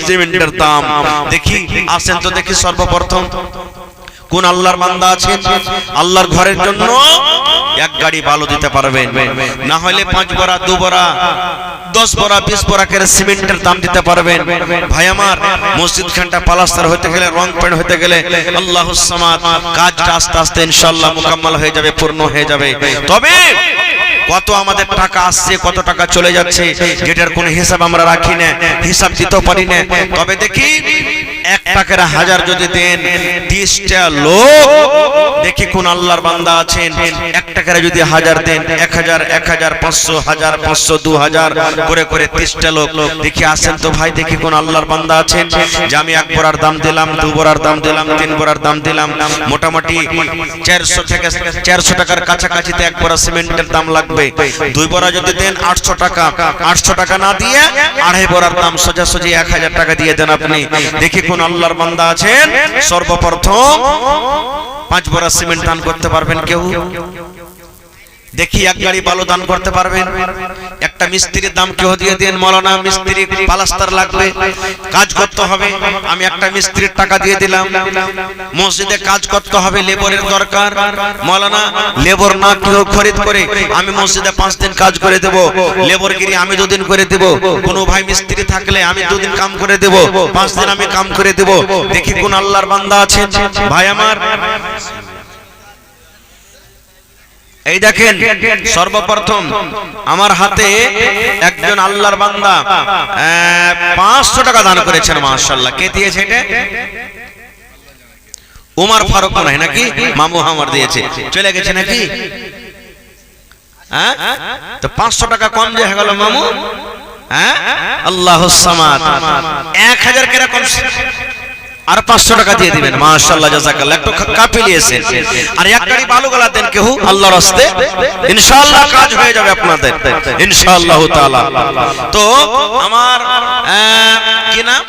সিমেন্টের দাম দেখি। আসেন তো দেখি সর্বপ্রথম কোন আল্লাহর বান্দা আছেন আল্লাহর ঘরের জন্য 1 গাড়ি বালু দিতে পারবেন, না হলে 5 বড়া, 2 বড়া, 10 বড়া, 20 বড়া করে সিমেন্টের দাম দিতে পারবেন। ভাই আমার, মসজিদ খানটা প্লাস্টার হতে গেলে, রং পেন্ট হতে গেলে আল্লাহুস সামাদ কাজটা আস্তে আস্তে ইনশাআল্লাহ মুকাম্মাল হয়ে যাবে, পূর্ণ হয়ে যাবে। তবে কত আমাদের টাকা আসছে, কত টাকা চলে যাচ্ছে, যেটার কোনো হিসাব আমরা রাখি না, হিসাব দিতে পারি না। তবে দেখি 1 টাকার 1000 যদি দেন, 30টা লোক দেখি কোন আল্লাহর বান্দা আছেন 1 টাকার যদি 1000 দেন, 1000 1000 500 1000 500 2000 করে করে 30টা লোক দেখি। আসেন তো ভাই দেখি কোন আল্লাহর বান্দা আছেন যে আমি 1 বড়ার দাম দিলাম, 2 বড়ার দাম দিলাম, 3 বড়ার দাম দিলাম, মোটামুটি 400 থেকে 400 টাকার কাছাকাছিতে 1 বড়া সিমেন্টের দাম লাগবে। 2 বড়া যদি দেন 800 টাকা, 800 টাকা না দিয়ে 2.5 বড়ার দাম সোজাসুজি 1000 টাকা দিয়ে দেন আপনি। দেখি কোন আল্লাহর বান্দা আছেন সর্বপ্রথম 5 বড়া সিমেন্ট দান করতে পারবেন কেউ? দেখি 1 গাড়ি বালু দান করতে পারবেন? একটা মিস্ত্রির দাম কেউ দিয়ে দেন, মাওলানা মিস্ত্রি প্লাস্টার লাগবে, কাজ করতে হবে, আমি একটা মিস্ত্রির টাকা দিয়ে দিলাম। মসজিদে কাজ করতে হবে, লেবারের দরকার, মাওলানা লেবার না কেউ খরিদ করে আমি মসজিদে 5 দিন কাজ করে দেব, লেবারগিরি আমি 2 দিন করে দেব। কোন ভাই মিস্ত্রি থাকলে আমি 2 দিন কাম করে দেব, 5 দিন আমি কাম করে দেব। দেখি কোন আল্লাহর বান্দা আছেন ভাই আমার। এই দেখেন সর্বপ্রথম আমার হাতে একজন আল্লাহর বান্দা 500 টাকা দান করেছেন, মাশাআল্লাহ। কে দিয়েছে এটা? উমর ফারুক মনে হয় নাকি, মামু আমার দিয়েছে, চলে গেছে নাকি? হ্যাঁ, তো 500 টাকা কম যে হয়ে গেল মামু। হ্যাঁ, আল্লাহুস সামাদ 1000 কিরকম আর 500 টাকা দিয়ে দিবেন, মাশাআল্লাহ জাযাকাল্লাহ। একটু কাপিলিয়েছেন আর 1 গাড়ি বালু গলা দেন কেউ আল্লাহর রাস্তে, ইনশাআল্লাহ কাজ হয়ে যাবে আপনাদের ইনশাআল্লাহ তাআলা। তো আমার কি নাম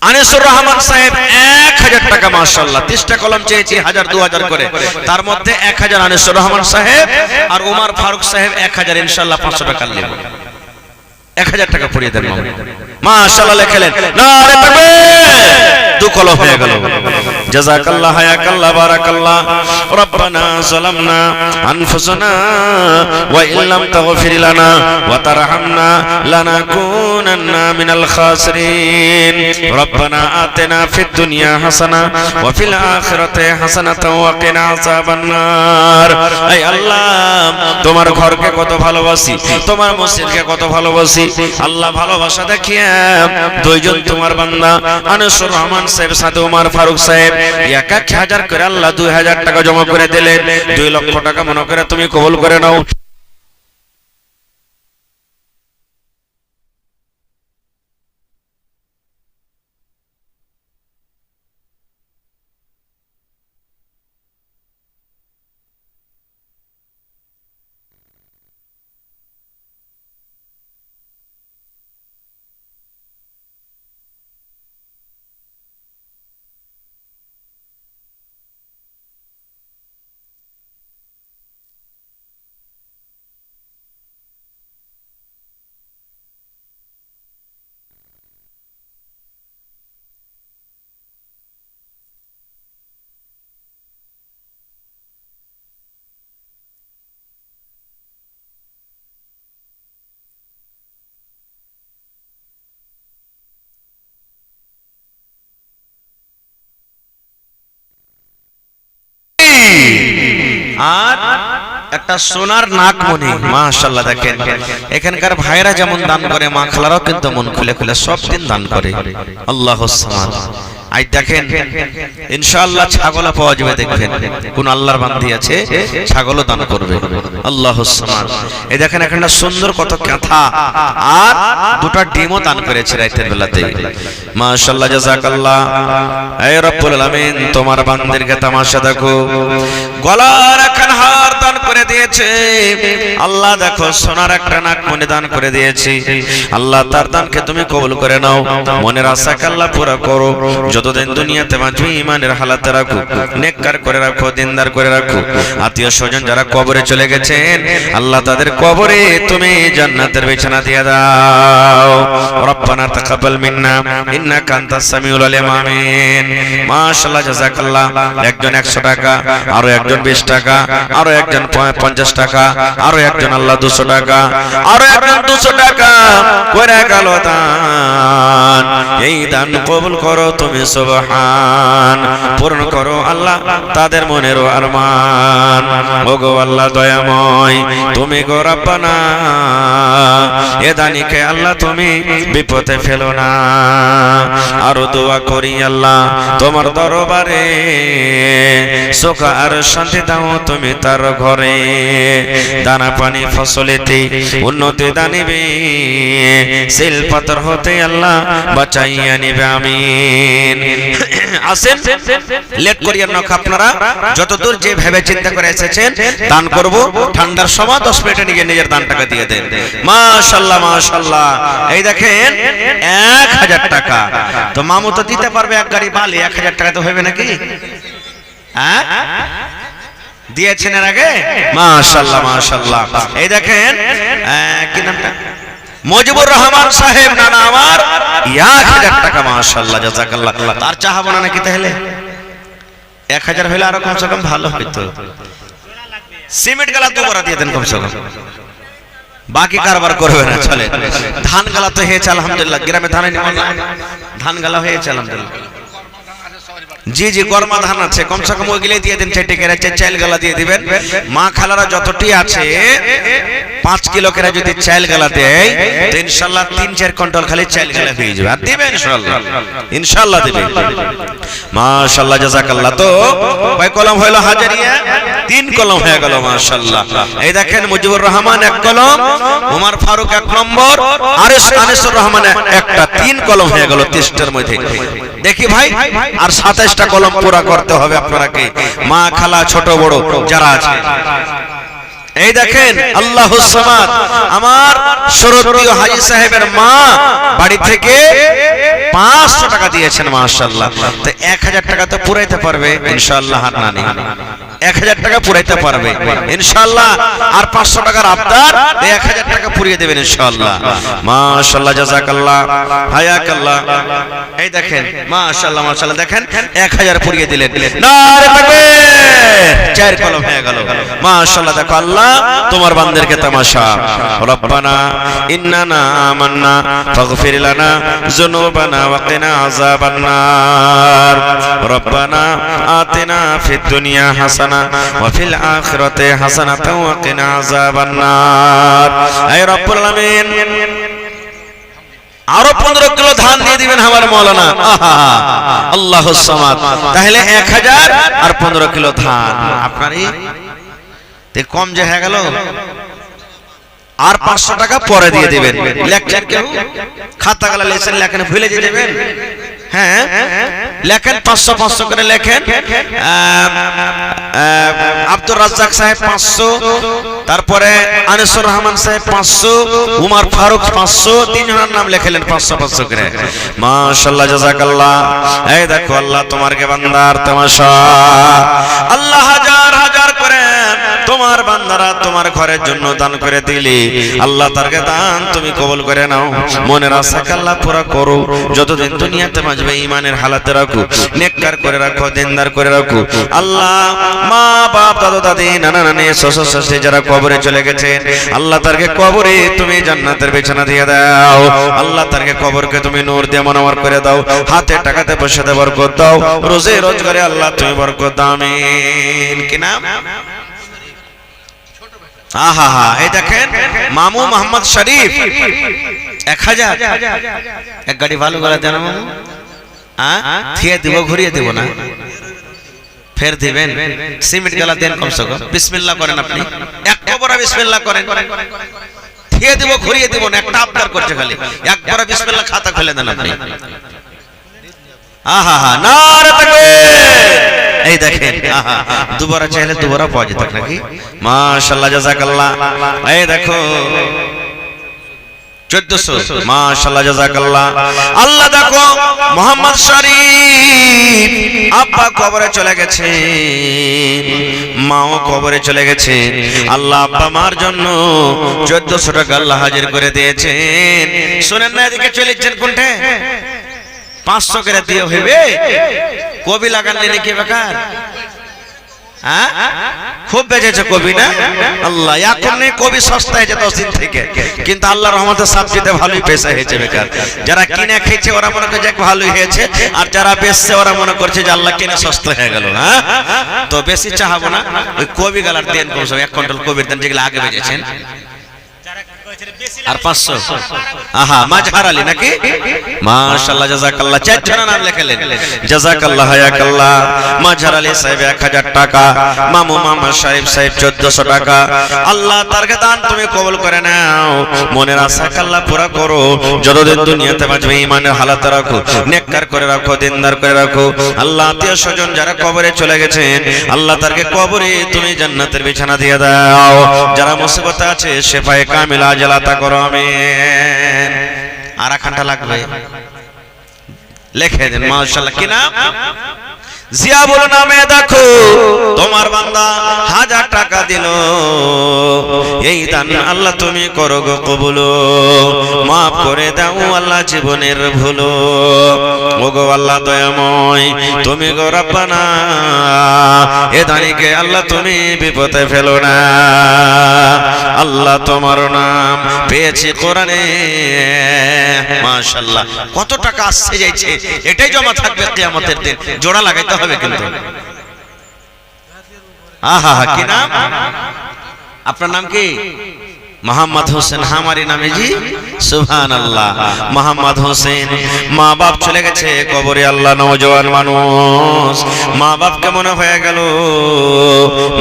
আনিসুর রহমান সাহেব 1000 টাকা, মাশাআল্লাহ। 30টা কলম চেয়েছি 1000 2000 করে, তার মধ্যে 1000 আনিসুর রহমান সাহেব আর উমর ফারুক সাহেব 1000, ইনশাআল্লাহ 500 টাকা নেব। 1000 টাকা পড়িয়ে দেন মাশাআল্লাহ। লেখলেন নারে তাকবীর, 2 কলম হয়ে গেল। জাযাকাল্লাহ হায়াকাল্লাহ বারাকাল্লাহ। রব্বানা যালামনা আনফুসানা ওয়া ইল্লাম তাগফির লানা ওয়া তারহামনা লানাকুনান্না মিনাল খাসিরিন। রব্বানা আতিনা ফিদ দুনিয়া হাসানা ওয়া ফিল আখিরাতি হাসানাতাও ওয়া কিনা আযাবান নার। ay আল্লাহ, তোমার ঘরকে কত ভালোবাসি, তোমার মসজিদকে কত ভালোবাসি আল্লাহ। ভালোবাসা দেখিয়ে দুইজন তোমার বান্দা আনিসুর রহমান সাহেব সাথে উমর ফারুক সাহেব 1000 করে আল্লাহ 2000 টাকা জমা করে দিলেন। 2 লক্ষ টাকা মনে করে তুমি কবুল করে নাও। আর একটা সোনার নাকমণি, মাশাআল্লাহ। দেখেন এখানকার ভাইরা যেমন দান করে, মা খালারাও কিন্তু মন খুলে খুলে সব দিন দান করে। আল্লাহুস সামাদ। আজ দেখেন ইনশাআল্লাহ ছাগলও পাওয়া যাবে। দেখবেন কোন আল্লাহর বান্দি আছে ছাগলও দান করবে। আল্লাহুস সামাদ। এই দেখেন এখানে সুন্দর কত কাঁথা আর 2টা ডিমও দান করেছে রাতের বেলাতে। মাশাআল্লাহ, জাযাকাল্লাহ। হে রব্বুল আলামিন, তোমার বান্দিরকে তামাশা দেখো। গলার একখান হার দান করে দিয়েছে আল্লাহ। দেখো সোনার একটা নাকমণি দান করে দিয়েছি আল্লাহ। তার দানকে তুমি কবুল করে নাও। মনের আশাকে আল্লাহ পুরো করো। যতদিন দুনিয়াতে বাঁচবে ঈমানের হালাতে রাখো, নেককার করে রাখো, দিনদার করে রাখো। আত্মীয় স্বজন যারা কবরে চলে গেছেন আল্লাহ, তাদের কবরে তুমি জান্নাতের বিছানা দিয়ে দাও। রব্বানা তাকাব্বাল মিন্না ইন্নাকা আনতাস সামিউল আলিম। আমিন। মাশাআল্লাহ, জাযাকাল্লাহ। একজন 100 টাকা, আরো একজন 20 টাকা, আরো একজন 50 টাকা, আরো একজন আল্লাহ 200 টাকা, আরো একজন 200 টাকা করে গেল দান। এই দান কবুল করো তুমি সুবহান। পূর্ণ করো আল্লাহ তাদের মনের আরমান। ওগো আল্লাহ দয়াময়, তুমি গো রব্বানা এ দানিকে আল্লাহ তুমি বিপদে ফেলো না। আরো দোয়া করি আল্লাহ তোমার দরবারে, সুখ আর শান্তি দাও তুমি তার ঘরে। দানা পানি ফসলেতে উন্নতি দানিবে, সিল পাথর হতে আল্লাহ বাঁচাইয়া নিবে। আমিন। আসেন লেট করিয়েন না আপনারা, যতদূর যে ভেবে চিন্তা করে এসেছেন দান করব, ঠান্ডার সময় 10 মিনিটে নিজের দান টাকা দিয়ে দেন। মাশাআল্লাহ মাশাআল্লাহ। এই দেখেন 1000 টাকা তো মামু তো দিতে পারবে এক গাড়ি বালি। 1000 টাকা তো হবে নাকি? হ্যাঁ দিয়েছেন এর আগে? মাশাআল্লাহ মাশাআল্লাহ। এই দেখেন কি নামটা? মুজিবুর রহমান সাহেব নানা আমার 1000 টাকা। মাশাআল্লাহ, জাযাকাল্লাহ। তার চাহাবো না নাকি? তাহলে 1000 হইলে আরো কমসে কম ভালো হইতো। সিমেন্ট গালা দুবারা দিয়ে দেন কমসে কম, বাকি কারবার করবে না। চলে ধান গালা তো হয়েছে আলহামদুলিল্লাহ। গ্রামে ধান ধান গালা হয়েছে আলহামদুলিল্লাহ। জি জি, গরমা ধান আছে, কমসে কম ওইগুলো দিয়ে দেন। 4 কেরা চাল গালা দিয়ে দিবেন। মা খালারা যতটি আছে 5 কিলো কেরা যদি চাল গালা দেয় তো ইনশাআল্লাহ 3-4 কুইন্টাল খালি চাল গালা হয়ে যাবে। আর দিবেন ইনশাআল্লাহ, ইনশাআল্লাহ দিবেন। মাশাআল্লাহ, জাযাকাল্লাহ। তো কয় কলম হলো হাজারিয়া? 3 কলম হয়ে গেল। মাশাআল্লাহ। এই দেখেন মুজিবুর রহমান 1 কলম, উমর ফারুক 1 নম্বর, আর আনিসুর রহমান একটা, 3 কলম হয়ে গেল 30টার মধ্যে। দেখি ভাই আর 27টা কলম পুরা করতে হবে আপনারাকে, মা খালা ছোট বড় যারা আছে। এই দেখেন আল্লাহুস সামাদ, আমার শরতীয় হাজী সাহেবের মা বাড়ি থেকে 500 টাকা দিয়েছেন, মাশাআল্লাহ। তো 1000 টাকা তো পুরাইতে পারবে ইনশাআল্লাহ। হান্নানি 1000 টাকা পুরাইতে পারবে ইনশাআল্লাহ। আর 500 টাকার আবদার, 1000 টাকা পুরিয়ে দেবেন ইনশাআল্লাহ। মাশাআল্লাহ, জাযাকাল্লাহ, হায়াকাল্লাহ। এই দেখেন মাশাআল্লাহ, মাশাআল্লাহ, দেখেন 1000 পুরিয়ে দিলেন। নারে তাকবীর, 4 কলম হয়ে গেল। মাশাআল্লাহ, দেখো আল্লাহ তোমার বান্দাদেরকে তামাশা। রব্বানা ইন্নানা আমান্না ফাগফির লানা যুনুবানা ওয়া কিনা আযাবান নার। রব্বানা আতিনা ফিদ দুনিয়া হাসানা ওয়া ফিল আখিরাতি হাসানাতাও ওয়া কিনা আযাবান নার। হে রব্বুল আলামিন, আরো 15 কিলো ধান দিয়ে দিবেন আমার মাওলানা। আল্লাহুস সামাদ। তাহলে 1000 আর 15 কিলো ধান আপনারই কম যে হয়ে গেল। আর 500 টাকা পরে দিয়ে দিবেন। লেখেন কেউ খাতা গালা লেখেন, লেখেন ভুলে দিয়ে দেবেন। হ্যাঁ লেখেন 500 500 করে লেখেন। আব্দুর রাজ্জাক সাহেব 500, তারপরে আনিসুর রহমান সাহেব 500, উমর ফারুক 500, তিনজনের নাম লেখলেন 500 500 করে। মাশাআল্লাহ, জাযাকাল্লাহ। এই দেখো আল্লাহ তোমার কে বান্দার তামাশা। আল্লাহ হাজার হাজার করে তোমার বান্দারা তোমার ঘরের জন্য দান করে দিলি। আল্লাহ তারকে দান তুমি কবুল করে নাও। মনের আশাকে আল্লাহ পুরা করো। যতদিন দুনিয়াতে বাঁচবে ঈমানের হালাতে রাখো, নেককার করে রাখো, দিনদার করে রাখো। আল্লাহ মা বাপ দাদা দাদি নানা নানি শ্বশুর শাশুড়ি যারা কবরে চলে গেছে, আল্লাহ তারকে কবরে তুমি জান্নাতের বিছানা দিয়ে দাও। আল্লাহ তারকে কবরকে তুমি নূর দিয়ে মনোয়ার করে দাও। হাতে টাকাতে পয়সাতে বরকত দাও। রোজে রোজগারে আল্লাহ তুমি বরকত দাও। আমিন। কি নাম? আহা হা, এই দেখেন মামু মোহাম্মদ শরীফ 1000। এক গাড়ি ভালো করে দেন মামু। থিয়ে দিব, ঘুরিয়ে দিব না, ফের দিবেন। সিমেন্ট গালা দেন কমসে কম। বিসমিল্লাহ করেন আপনি, একবার বিসমিল্লাহ করেন। থিয়ে দিব, ঘুরিয়ে দিব না, একটা আবদার করছে খালি। একবার বিসমিল্লাহ খাতা খুলে দেন আপনি। আহা হা, নারে তাকবীর। এই দেখেন আহা, দুবারা চাইলে দুবারা পাওয়া যেত নাকি? মাশাআল্লাহ, জাযাকাল্লাহ। এই দেখো 1400। মাশাআল্লাহ, জাযাকাল্লাহ। আল্লাহ দেখো মোহাম্মদ শরীফ আব্বা কবরে চলে গেছে, মাও কবরে চলে গেছে। আল্লাহ আব্বা মার জন্য 1400 টাকা আল্লাহ হাজির করে দিয়েছেন। শুনেন না, এদিকে চলেছেন কোনটা? 500 করে দিয়ে হইবে। কবি লাগানলে নাকি বেকার? খুব বেজেছে কবি না? আল্লাহ এখন কবি সস্তা হয়েছে 10 দিন থেকে, কিন্তু আল্লাহ রহমতে সবচেয়ে ভালোই পয়সা হয়েছে বেকার। যারা কিনে খেয়েছে ওরা মনে করছে ভালোই হয়েছে, আর যারা বেচছে ওরা মনে করছে যে আল্লাহ কিনে সস্তা হয়ে গেল। হ্যাঁ, তো বেশি চাহাবো না, ওই কবি গালার দেন কমসে কম 1 কুইন্টাল কবির দেন, যেগুলো আগে বেজেছেন। আর 500। আহা, মাজহার আলী নাকি? মাশাআল্লাহ, জাযাকাল্লাহ। 4 জনের নাম লেখলেন। জাযাকাল্লাহ, হায়াকাল্লাহ। মাজহার আলী সাহেব 1000 টাকা, মামু মামা সাহেব 1400 টাকা। আল্লাহ তারকে দান তুমি কবুল করে নাও। মনের আশাকে আল্লাহ পুরা করো। যতদিন দুনিয়াতে বাঁচবে ঈমানের হালাতে রাখো, নেককার করে রাখো, দিনদার করে রাখো। আল্লাহ আত্মীয় স্বজন যারা কবরে চলে গেছেন, আল্লাহ তারকে কবরে তুমি জান্নাতের বিছানা দিয়ে দাও। যারা মুসিবতে আছে শেফায়ে কামিলা আজলাতা করো। আমিন। আর খানটা লাগবে, লিখে দেন। মাশাআল্লাহ। কি নাম? জিয়া বলো নামে দেখো তোমার বান্দা 1000 টাকা দিল। এই দান আল্লাহ তুমি করো গো কবুল, মাফ করে দাও আল্লাহ জীবনের ভুল। ওগো আল্লাহ দয়াময় তুমি গো রব্বানা, এ দানিকে আল্লাহ তুমি বিপদে ফেলো না। আল্লাহ তোমার নাম পেয়েছি কোরআনে। মাশাআল্লাহ, কত টাকা আসছে যাইছে, এটাই জমা থাকবে কিয়ামতের দিন। জোড়া লাগাইতে হবে কিন্তু। আহা, কি নাম আপনার? নাম কি? मोहम्मद हुसैन हमारी नामे जी सुभान अल्लाह मोहम्मद हुसैन माँ बाप चले गेছে কবরে আল্লাহ নওজোয়ান মানুষ মা বাপকে মনে হয়ে গেল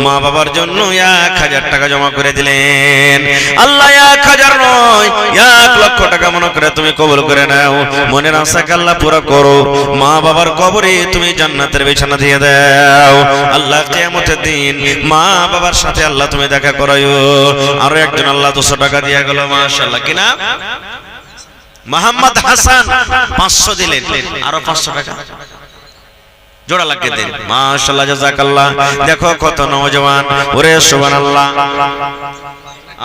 মা বাবার জন্য 1000 টাকা জমা করে দিলেন আল্লাহ 1000 নয় 1 লক্ষ টাকা মনে করে তুমি কবুল করে নাও মনের আশাকে আল্লাহ পুরো করো মা বাবার কবরে তুমি জান্নাতের বিছানা দিয়ে দাও আল্লাহ কিয়ামতের দিন মা বাবার সাথে আল্লাহ তুমি দেখা করায়ো আর একজন আল্লাহ 200 টাকা দিয়া গেল মাশাআল্লাহ কি নাম মোহাম্মদ হাসান 500 দিলেন আর 500 টাকা জোড়া লাগিয়ে দেন মাশাআল্লাহ জাযাকাল্লাহ দেখো কত নওজওয়ান ওরে সুবহানাল্লাহ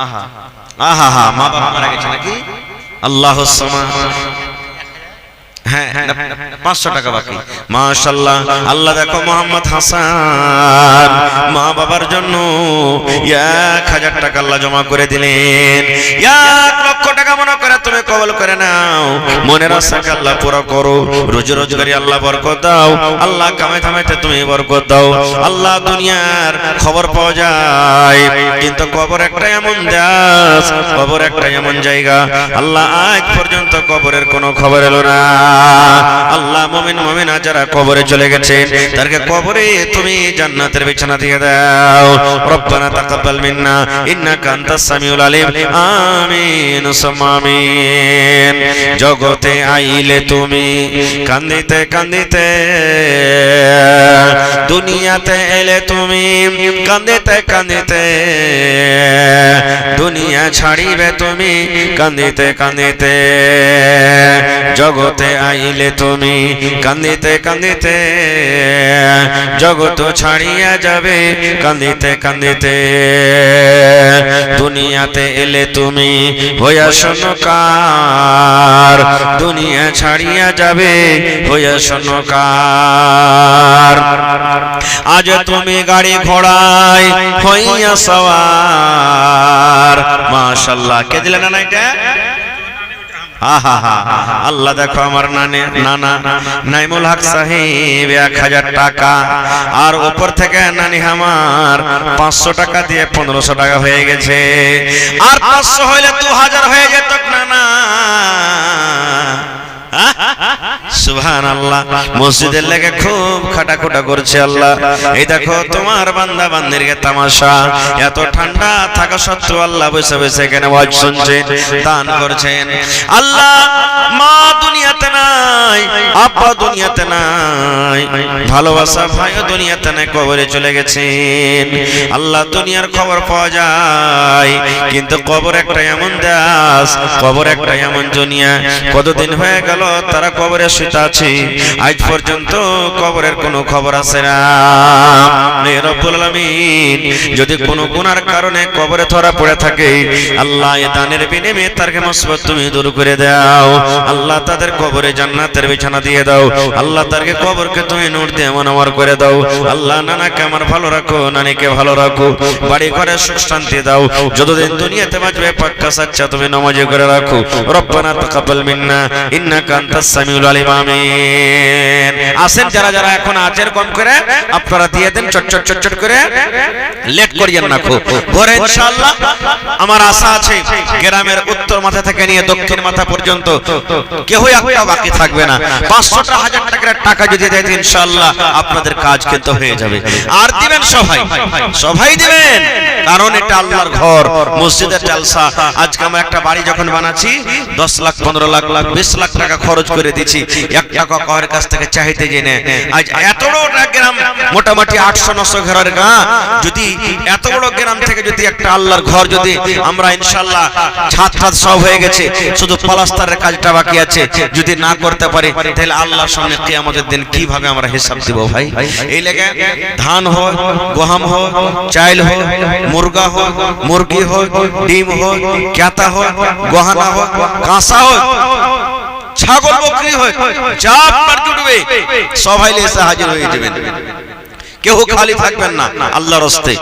আহা আহা হা মা বাবা মারা গেছে নাকি আল্লাহুস সামাদ হ্যাঁ 500 টাকা বাকি মাশাআল্লাহ আল্লাহ দেখো মোহাম্মদ হাসান মা বাবার জন্য 1000 টাকা আল্লাহ জমা করে দিলেন 1 লক্ষ টাকা মনে করে তুমি কবুল করে নাও মনের আশাকে আল্লাহ পুরো করো রোজি রোজগারি আল্লাহ বরকত দাও আল্লাহ কামাই ধামাইতে তুমি বরকত দাও আল্লাহ দুনিয়ার খবর পাওয়া যায় কিন্তু কবর একটা এমন দেশ কবর একটা এমন জায়গা আল্লাহ আজ পর্যন্ত কবরের কোনো খবর এলো না আল্লাহ মুমিন মুমিনা যারা কবরে চলে গেছে তাদেরকে কবরে তুমি জান্নাতের বিছানা দিয়ে দাও রব্বানা তাকাব্বাল মিন্না ইন্নাকা আনতাস সামিউল আলিম আমিন সুম্মা আমিন জগতে আইলে তুমি কান্দিতে কান্দিতে দুনিয়াতে এলে তুমি কান্দিতে কান্দিতে দুনিয়া ছাড়িবে তুমি কান্দিতে কান্দিতে জগতে আইলে তুমি কান্দিতে কান্দিতে জগৎ ছাড়িয়া যাবে কান্দিতে কান্দিতে দুনিয়াতে এলে তুমি হইয়া শোনকার দুনিয়া ছাড়িয়া যাবে হইয়া শোনকার আজ তুমি গাড়ি ঘোড়ায় হইয়া সওয়ার মাশাআল্লাহ কে দিলেন না এটা আল্লাহ দেখো আমার নানা নাইমুল হক সাহেব 1000 টাকা আর উপর থেকে নানি আমার 500 টাকা দিয়ে 1500 টাকা হয়ে গেছে আর 500 হইলে 2000 হয়ে যেত নানা সুবহানাল্লাহ মসজিদের লেগে খুব খাটাখুটা করছে আল্লাহ এই দেখো তোমার বান্দা বান্দিরকে তামাশা এত ঠান্ডা থাকা সত্ত্বেও আল্লাহ বসে বসে এখানে ওয়াজ শুনছেন দান করছেন আল্লাহ মা দুনিয়াতে নাই আপা দুনিয়াতে নাই ভালোবাসা ভাইও দুনিয়াতে নাই কবরে চলে গেছেন আল্লাহ দুনিয়ার খবর পাওয়া যায় কিন্তু কবর একটা এমন দেশ কবর একটা এমন দুনিয়া কতদিন হয়ে গেল তারা কবরে শুতে আছে আজ পর্যন্ত কবরের কোনো খবর আসে না রব্বুল আলামিন যদি কোনো গুনার কারণে কবরে ধরা পড়ে থাকে আল্লাহ এই দানের বিনিময়ে তার মুসিবত তুমি দূর করে দাও আল্লাহ তাদের কবরে জান্নাতের বিছানা দিয়ে দাও আল্লাহ তাদেরকে কবরকে তুমি নূর দিয়ে মনোয়ার করে দাও আল্লাহ নানাকে আমার ভালো রাখো নানিকে ভালো রাখো বাড়ি ঘরে সুখ শান্তি দাও যতদিন দুনিয়াতে বাঁচবে পাক্কা সাচ্চা তুমি নামাজি করে রাখো রব্বানা তাকাব্বাল মিন্না ইন্নাকা আনতাস সামিউল আলিম আমিন আসেন যারা যারা এখন আজের কম করে আপনারা দিয়ে দেন চট চট চট চট করে লেট করিয়েন না খুব ঘরে ইনশাআল্লাহ আমার আশা আছে গ্রামের উত্তর মাথা থেকে নিয়ে দক্ষিণ মাথা পর্যন্ত কেউই একটা বাকি থাকবে না 500 টা 1000 টাকার টাকা যদি দেন ইনশাআল্লাহ আপনাদের কাজ কিন্তু হয়ে যাবে আর দিবেন সবাই দিবেন কারণ এটা আল্লাহর ঘর মসজিদের জলসা আজকে আমরা একটা বাড়ি যখন বানাচ্ছি 10 লাখ 15 লাখ 20 লাখ টাকা খরচ করে দিয়েছি এক টাকা কার কাছ থেকে চাইতে জেনে আজ এত বড় গ্রাম মোটামুটি 800-900 ঘরের গাঁ যদি এত বড় গ্রাম থেকে যদি একটা আল্লাহর ঘর যদি আমরা ইনশাআল্লাহ ছাদ সব হয়ে গেছে শুধু প্লাস্টারের কাজটা বাকি আছে যদি না করতে পারি তাহলে আল্লাহর সামনে কিয়ামতের দিন কিভাবে আমরা হিসাব দেব ভাই এই লাগে ধান হয় গম হয় চাল হয় মুরগা হয় মুরগি হয় ডিম হয় ক্যাতা হয় গহনা হয় কাঁসা হয় ছাগল বকরি হয় যা আপনার জুটবে সবাই এসে হাজির হয়ে যাবেন কেউ খালি থাকবেন না আল্লাহর রাস্তায়,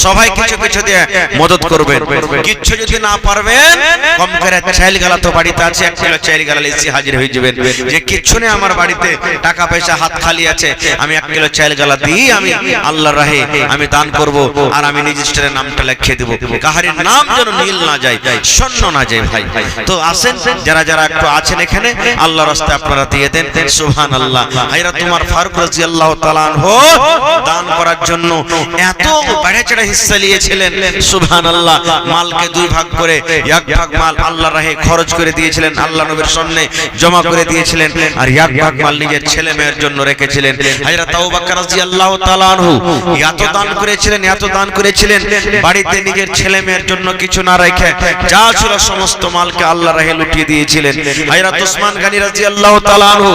সবাই কিছু কিছু দিয়ে মদত করবেন। কিছু যদি না পারবেন কম করে চাইল গালা তো বাড়িতে আছে, 1 কিলো চাইল গালা এসে হাজির হয়ে যাবেন। যে কিছু নেই আমার বাড়িতে, টাকা পয়সা হাত খালি আছে, আমি 1 কিলো চাইল গালা দিই আমি আল্লাহর রাহে আমি দান করব, আর আমি রেজিস্টারে নামটা লিখে দেব, কাহারির নাম যেন নীল না যায়, শূন্য না যায়। ভাই তো আসেন, যারা যারা একটু আছেন এখানে আল্লাহর রাস্তায় আপনারা দিয়ে দেন। সুবহানাল্লাহ। হযরত উমর ফারুক রাদিয়াল্লাহু তাআলা আনহু দান করার জন্য এত বাড়া চড়া হিস্সা নিয়েছিলেন। সুবহানাল্লাহ। মালকে 2 ভাগ করে 1 ভাগ মাল আল্লাহর রাহে খরচ করে দিয়েছিলেন, আল্লাহ নবীর সামনে জমা করে দিয়েছিলেন, আর 1 ভাগ মাল নিজের ছেলে মেয়ের জন্য রেখেছিলেন। হযরত আবু বকর রাদিয়াল্লাহু তাআলা আনহু এত দান করেছিলেন, এত দান করেছিলেন, বাড়িতে নিজের ছেলে মেয়ের জন্য কিছু না রেখে যা ছিল সমস্ত মালকে আল্লাহর রাহে লুটিয়ে দিয়েছিলেন। হযরত উসমান গনি রাদিয়াল্লাহু তাআলা আনহু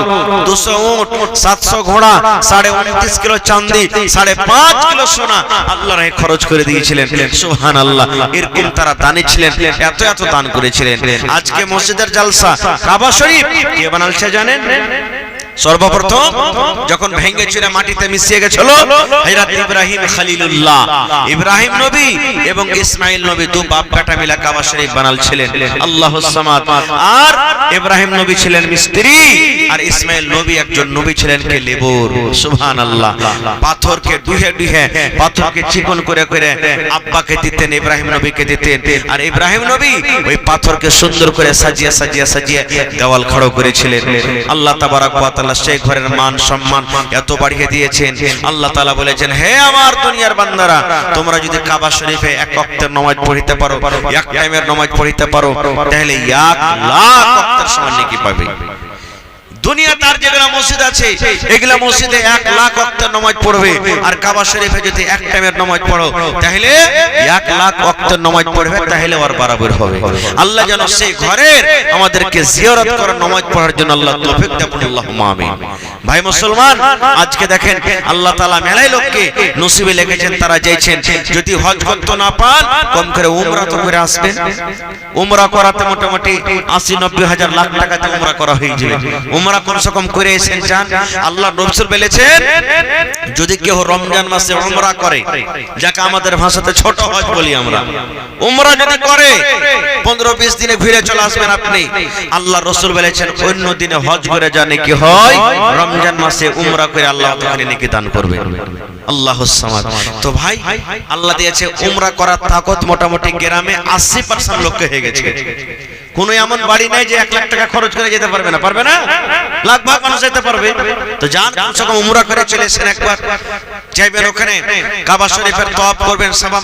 200 উট, 700 ঘোড়া, 29.5 কিলো চাঁদি, 5.5 কিলো সোনা আল্লাহর রাহে খরচ করে দিয়েছিলেন। সুবহানাল্লাহ। এরকম তারা দানি ছিলেন, এত এত দান করেছিলেন। আজকে মসজিদের জলসা কাবা শরীফ কে বানালছে জানেন? সর্বপ্রথম যখন ভেঙে চুরে মাটিতে মিশিয়ে গেছিল হযরত ইব্রাহিম খলিলুল্লাহ, ইব্রাহিম নবী এবং ইসমাইল নবী 2 বাপ বেটা মিলে কাবা শরীফ বানালছিলেন। আল্লাহুস সামাদ। আর ইব্রাহিম নবী ছিলেন মিস্ত্রি, আর ইসমাইল নবী একজন নবী ছিলেন কে লেবর। সুবহানাল্লাহ। পাথরকে দুহে দুহে পাথরকে চিকন করে করে আব্বাকে দিতেন, ইব্রাহিম নবীকে দিতেন, আর ইব্রাহিম নবী ওই পাথরকে সুন্দর করে সাজিয়ে সাজিয়ে সাজিয়ে দেওয়াল খাড়া করেছিলেন। আল্লাহ তাবারাক ওয়া তাআলা সেই ঘরের মান সম্মান এত বাড়িয়ে দিয়েছেন। আল্লাহ তাআলা বলেছেন, হে আমার দুনিয়ার বান্দারা, তোমরা যদি কাবা শরীফে 1 ওয়াক্তের নামাজ পড়িতে পারো, 1 টাইমের নামাজ পড়িতে পারো, তাহলে 1 লাখ ওয়াক্তের সমান নেকি পাবে। দুনিয়া তার যেগুলা মসজিদ আছে এগুলা মসজিদে 1 লাখ ওয়াক্তের নামাজ পড়বে, আর কাবা শরীফে যদি 1 টাইমের নামাজ পড়ো তাহলে 1 লাখ ওয়াক্তের নামাজ পড়বে, তাহলে আর বরাবর হবে। আল্লাহ যেন সেই ঘরের আমাদেরকে জিয়ারত করার নামাজ পড়ার জন্য আল্লাহ তৌফিক দেন। আল্লাহুম্মা আমিন। ভাই মুসলমান, আজকে দেখেন আল্লাহ তাআলা মেলাই লোককে নসিবে লিখেছেন, তারা যাইছেন, যদি হজ করতে না পান কম করে উমরা তো করে আসবেন। উমরা করাতে মোটামুটি 80-90 হাজার লাখ টাকাতে উমরা করা হয়ে যাবে। উমরা কমসে কম করে এসেন যান। আল্লাহ রাসূল বলেছেন, যদি কেউ রমজান মাসে উমরা করে, যাকে আমাদের ভাষাতে ছোট হজ বলি আমরা, উমরা যদি করে 15-20 দিনে ঘুরে চলে আসবেন আপনি। আল্লাহ রাসূল বলেছেন, অন্য দিনে হজ করে জানে কি হয়, রমজান মাসে উমরা করে আল্লাহ তাআলা নেকি দান করবে। আল্লাহুস সামাদ। তো ভাই আল্লাহ দিয়েছে উমরা করার তাকত মোটামুটি গ্রামে 80% লোককে হয়ে গেছে। কোন এমন বাড়ি নাই যে 1 লাখ টাকা খরচ করে যেতে পারবে না, পারবে না? লাখ ভাগ মানুষ যেতে পারবে। তো যান কমসে কম উমরা করে চলে এসেন একবার। যাইবেন ওখানে কাবা শরীফের তওয়াফ করবেন, সাফা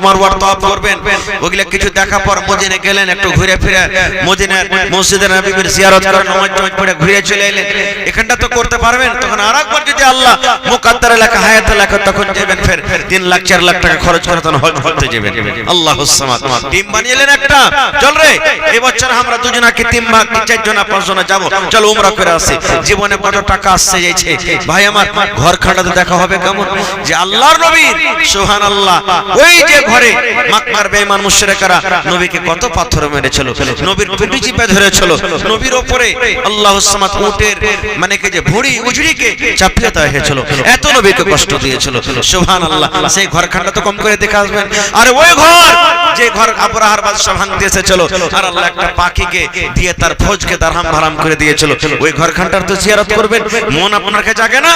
মারওয়ার তওয়াফ করবেন, ওগুলা কিছু দেখা পর মদিনা গেলেন, একটু ঘুরে ফিরে মদিনার মসজিদে নববীর জিয়ারত করে নামাজ পড়ে ঘুরে চলে এলেন। এখানটা তো করতে পারবেন। তখন আরেকবার যদি আল্লাহ মুকদ্দারে লেখা হায়াতে লেখা, তখন যাবেন ফের 3 লাখ 4 লাখ টাকা খরচ করে তখন হজ করতে যাবেন। আল্লাহুস সামাদ। টিম বানিয়েলেন একটা, চল রে এবছর আমরা দুজনা কি 3 ভাগ 4 জনা 5 জনা যাব, চল উমরা করে আসি। জীবনে কত টাকা আসছে যাইছে ভাই আমার, ঘর খাটাতে দেখা হবে কেমন যে আল্লাহর নবী। সুবহানাল্লাহ। ওই যে ঘরে মক্কার বেঈমান মুশরিকরা নবীকে কত পাথর মেরেছিল, নবীর পিঠে চিপে ধরেছিল, নবীর উপরে আল্লাহুস সামাদ উটের মানে কি যে ভুঁড়ি উজড়িকে চাপিয়ে দেওয়া হয়েছিল, এত নবীকে কষ্ট দিয়েছিল। সুবহানাল্লাহ। সেই ঘর খাটা তো কম করে দেখে আসবেন। আর ওই ঘর যে ঘর আবরাহার বাদশা ভাঙতে এসেছিল, আর আল্লাহ একটা পাখিকে দিয়ে তার ফৌজকে দারহাম হারাম করে দিয়েছিল, ওই ঘরখানটার তো জিয়ারত করবেন। মন আপনার কাছে জাগে না?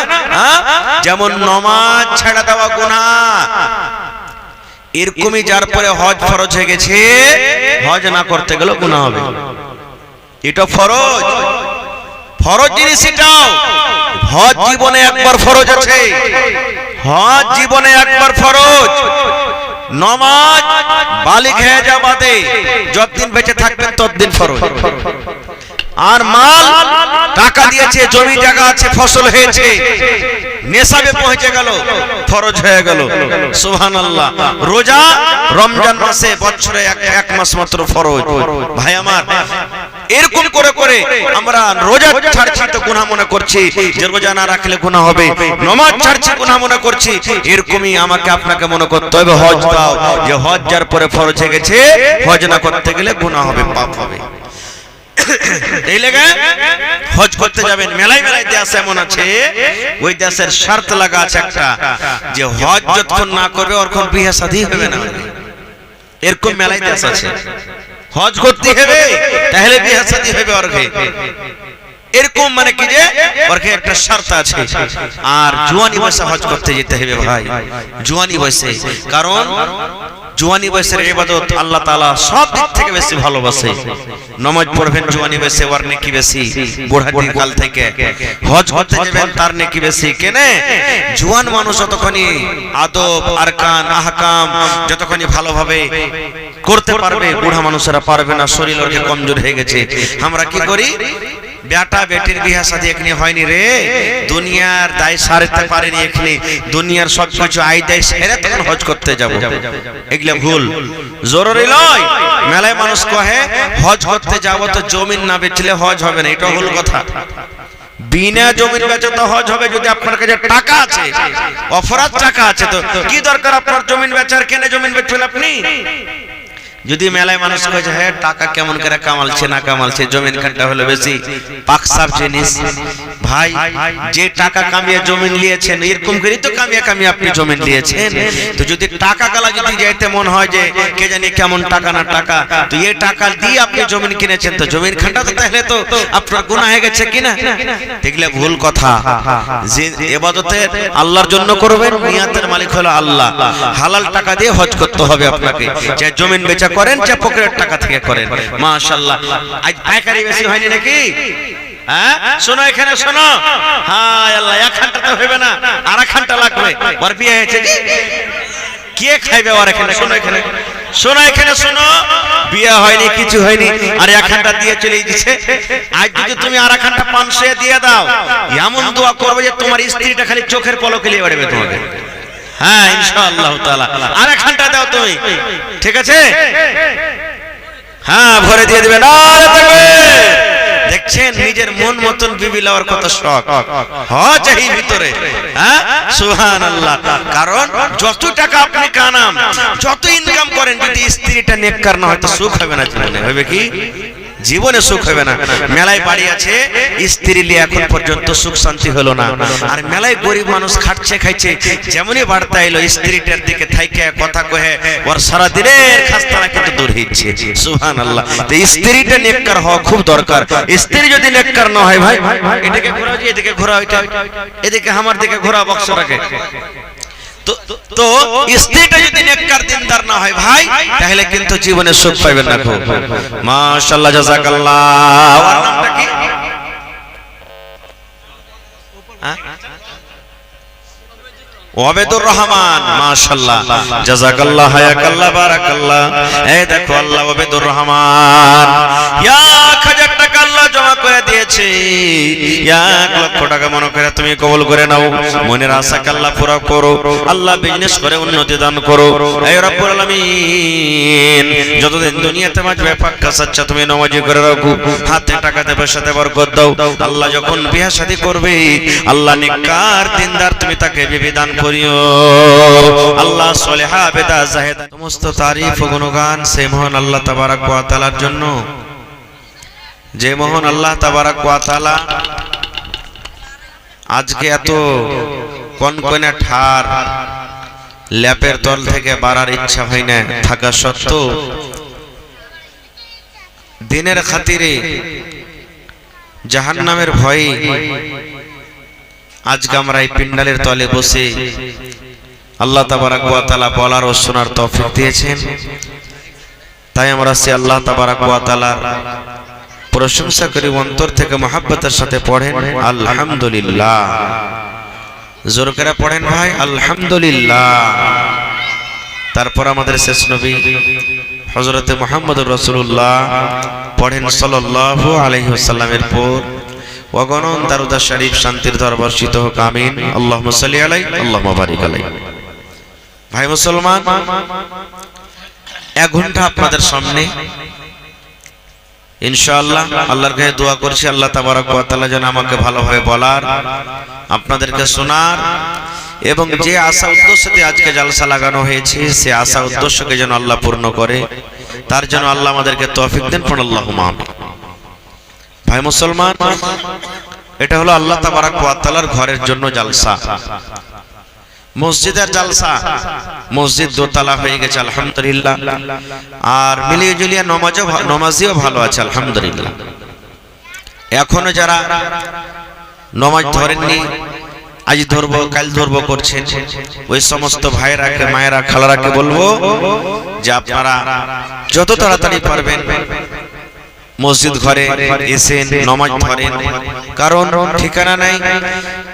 যেমন নামাজ ছেড়ে দেওয়া গুনাহ, এরকমই যার পরে হজ ফরজ হয়ে গেছে, হজ না করতে গেলে গুনাহ হবে। এটা ফরজ, ফরজ জিনিস এটাও। হজ জীবনে একবার ফরজ আছে, হজ জীবনে একবার ফরজ। নামাজ বালিগ হয়ে যাওয়া বাদে যতদিন বেঁচে থাকবেন ততদিন ফরজ। আর মাল টাকা দিয়েছে, জমি জায়গা আছে, ফসল হয়েছে, নেশাবে পৌঁছে গেল, ফরজ হয়ে গেল। সুবহানাল্লাহ। রোজা রমজান মাসে বছরে 1 মাস মাত্র ফরজ। ভাই আমার, এরকম করে করে আমরা রোজা ছাড়ছি তো গুনাহ মনে করছি যে রোজা না রাখলে গুনাহ হবে, নামাজ ছাড়ছি গুনাহ মনে করছি। এরকমই আমাকে আপনাকে মনে করতে হবে হজ দাও, যে হজ যার পরে ফরজ হয়ে গেছে, হজ না করতে গেলে গুনাহ হবে, পাপ হবে। এই লেগে হজ করতে যাবেন, মেলায় মেলায় দেশ এমন আছে ওই দেশের শর্ত লাগা আছে একটা, যে হজ যতক্ষণ না করবে ওরখন বিয়ে শাদী হবে না। এরকম মেলায় দেশ আছে, হজ করতে হবে তাহলে বিয়ে শাদী হবে ওরকে, এরকম মানে কি যে ওরকে একটা শর্ত আছে। আর জওয়ানি বয়সে হজ করতে যেতে হবে ভাই, জওয়ানি বয়সে, কারণ জওয়ানি বয়সের ইবাদত আল্লাহ তাআলা সব দিক থেকে বেশি ভালোবাসে। নামাজ পড়বেন জওয়ানি বয়সে, ওর নেকি বেশি। বুড়াটির কাল থেকে হজ করতে যাবেন তার নেকি বেশি। কেন? জওয়ান মানুষ যতক্ষণই আদব আরকান আহকাম যতক্ষণই ভালোভাবে করতে পারবে, বুড়া মানুষেরা পারবে না, শরীর ওর কমজোর হয়ে গেছে। আমরা কি করি, বেটা বেটির বিয়ে শাদী এখানে হয়নি রে, দুনিয়ার দায় সারতে পারেনি, এখানে দুনিয়ার সবকিছু আয় দায় সেরে তখন হজ করতে যাব। এগুলা ভুল, জরুরি নয়। মেলায় মানুষ কহে হজ করতে যাব তো জমিন না বেচলে হজ হবে না, এটা ভুল কথা। বিনা জমিন বেচে তো হজ হবে যদি আপনার কাছে টাকা আছে, অফরাত টাকা আছে। তো কি দরকার আপনার জমিন বেচার? কেনে জমিন বেচবেন আপনি? যদি মেলায় মানুষ কয়ে হ্যাঁ টাকা কেমন করে কামালছে না কামালছে, জমিন খানটা হলো বেশি পাকসাপ জিনিস। ভাই যে টাকা কামিয়ে জমিন নিয়েছেন, এরকম করে তো কামিয়ে কামিয়ে আপনি জমিন নিয়েছেন। তো যদি টাকা কালা যদি যাইতে মন হয় যে কে জানি কেমন টাকা না টাকা, তো এই টাকা দিয়ে আপনি জমিন কিনেছেন, তো জমিন খানটা তো তাহলে তো আপনার গুনাহ হয়ে গেছে কিনা? দেখলে ভুল কথা। যে ইবাদতে আল্লাহর জন্য করবেন, নিয়াতের মালিক হলো আল্লাহ। হালাল টাকা দিয়ে হজ করতে হবে আপনাকে, যে জমিন বেচা করেন যে পকেটের টাকা থেকে করেন। মাশাআল্লাহ, আজ পাইকারি বেশি হয়নি নাকি? হ্যাঁ শোনো, এখানে শোনো, হায় আল্লাহ, এক ঘন্টা তো হবে না, আর এক ঘন্টা লাগবে। ওর বিয়ে হয়েছে কি? কে খাইবে ওর? এখানে শোনো, এখানে শোনো, এখানে শোনো, বিয়ে হয়নি, কিছু হয়নি, আর এক ঘন্টা দিয়ে চলে দিচ্ছে। আজ যদি তুমি আর এক ঘন্টা 500 দিয়ে দাও, এমন দোয়া করবে যে তোমার স্ত্রীটা খালি চোখের পলকে লিয়ে বেড়াবে তোমাকে। হ্যাঁ ইনশাআল্লাহ তাআলা, আর এক ঘন্টা দাও তুমি, ঠিক আছে? হ্যাঁ ভরে দিয়ে দিবেন। দেখছেন নিজের মন মতন বিবি লওয়ার কত শখ, হজ এই ভিতরে। হ্যাঁ সুবহানাল্লাহ। কারণ যত টাকা আপনি কানাম, যত ইনকাম করেন, যদি স্ত্রীটা নেককার না হয় তো সুখ হবে না জীবনে। হবে কি? জীবনে সুখ হবে না। মেলায় বাড়ি আছে, স্ত্রী নিয়ে এখন পর্যন্ত সুখ শান্তি হলো না। আর মেলায় গরিব মানুষ খাচ্ছে খাইছে, যেমনই বার্তা এলো স্ত্রীটার দিকে থাইকে কথা কহে ওর সারা দিনের খাস্তারা কিন্তু দূর হচ্ছে। সুবহানাল্লাহ। তো স্ত্রীটা নেককার হওয়া খুব দরকার। স্ত্রী যদি নেককার না হয় ভাই, এদিকে ঘোরাও, এদিকে ঘোরাও, এদিকে আমার দিকে ঘোরা বক্স রাখে, তো স্ত্রীটা যদি নেককার দিনদার না হয় ভাই, তাহলে কিন্তু জীবনে সুখ পাবেন না। মাশাআল্লাহ, জাযাকাল্লাহ। ওর নামটা কি? ওয়াবেদুর রহমান। মাশাআল্লাহ, জাযাকাল্লাহ, হায়াকাল্লাহ, বারাকাল্লাহ। এই দেখো আল্লাহ ওয়াবেদুর রহমান 1000 টাকা আল্লাহ জমা করে দিয়েছে। 1 লক্ষ টাকা মনে করে তুমি কবুল করে নাও। মনের আশাকে আল্লাহ পুরা করো, আল্লাহ বিজনেস করে উন্নতি দান করো। এই রব্বুল আলামিন যতদিন দুনিয়াতে বাঁচবে পাক্কা সাচ্চা তুমি নামাজি করে রাখো, হাতে টাকাতে পয়সাতে বরকত দাও। আল্লাহ যখন বিয়ে শাদী করবে, আল্লাহ নেককার দিনদার তুমি তাকে বিবি দান করিও। আল্লাহ সলিহা বেদা জাহেদ। সমস্ত তারিফ ও গুণগান সেই মহান আল্লাহ তাবারক ওয়া তাআলার জন্য, যে মহান আল্লাহ তাবারক ওয়া তাআলা আজকে এত কনকনে ঠার ল্যাপের তল থেকে বাড়ার ইচ্ছা হয় না থাকা সত্ত্বেও দিনের খাতিরে জাহান্নামের ভয়ে আজকে আমরা এই পিন্ডালের তলে বসে আল্লাহ তাবারক ওয়া তাআলা বলার ও শোনার তৌফিক দিয়েছেন। তাই আমরা সে আল্লাহ তাবারক ওয়া তাআলার প্রশংসা করি, অন্তর থেকে মহব্বতের সাথে পড়েন আলহামদুলিল্লাহ। জোর করে পড়েন ভাই আলহামদুলিল্লাহ। তারপর আমাদের শেষ নবী হযরতে মুহাম্মদুর রাসূলুল্লাহ পড়েন সাল্লাল্লাহু আলাইহি ওয়াসাল্লামের পর ওয়াগনন দারুদ শরীফ শান্তির ধারা বর্ষিত হোক, আমিন। আল্লাহুম্মা সাল্লি আলাইহি আল্লাহুম্মা বারিক আলাইহি। ভাই মুসলমান, 1 ঘন্টা আপনাদের সামনে ইনশাআল্লাহ আল্লাহর কাছে দোয়া করছি, আল্লাহ তাবারক ওয়া তাআলা যেন আমাকে ভালোভাবে বলার, আপনাদেরকে শোনার এবং যে আশা উদ্দেশ্যে আজকে জালসা লাগানো হয়েছে সে আশা উদ্দেশ্যকে যেন আল্লাহ পূর্ণ করে, তার জন্য আল্লাহ আমাদেরকে তৌফিক দেন। পড়ুন আল্লাহুম্মা আমিন। ভাই মুসলমান, এটা হলো আল্লাহ তাবারাক ওয়া তাআলার ঘরের জন্য জালসা, মসজিদের জালসা। মসজিদ দোতলা হয়ে গেছে আলহামদুলিল্লাহ, আর মিলিয়ে জুলিয়ে নমাজিও ভালো আছে আলহামদুলিল্লাহ। এখনো যারা নমাজ ধরেননি, আজ ধরবো কাল ধরবো করছেন, ওই সমস্ত ভাইরাকে, মায়েরা, খালারাকে বলবো যে আপনারা যত তাড়াতাড়ি পারবেন মসজিদ ঘরে এসে নামাজ ধরেন, কারণ ঠিকানা নাই,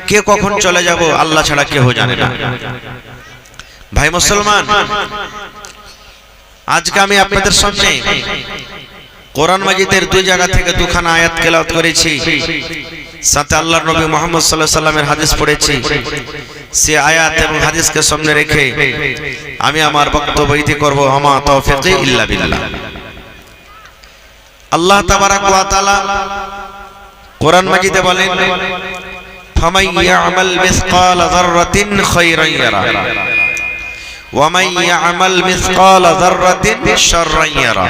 কে কখন চলে যাব আল্লাহ ছাড়া কেউ জানে না। ভাই মুসলমান, আজকে আমি আপনাদের সামনে কোরআন মাজিদের দুই জায়গা থেকে দুখানা আয়াত তেলাওয়াত করেছি, সাথে আল্লাহর নবী মুহাম্মদ সাল্লাল্লাহু আলাইহি সাল্লামের হাদিস পড়েছি। সে আয়াত এবং হাদিসকে সামনে রেখে আমি আমার বক্তব্য ইতি করব। আমা তাওফীকি ইল্লা বিল্লাহ। আল্লাহ তাবারাক ওয়া তাআলা কোরআন মাজিদে বলেন, ফামাই ইয়ামাল মিসকালা যাররাতিন খায়রান ইয়ারা ওয়া মান ইয়ামাল মিসকালা যাররাতিন শাররান ইয়ারা।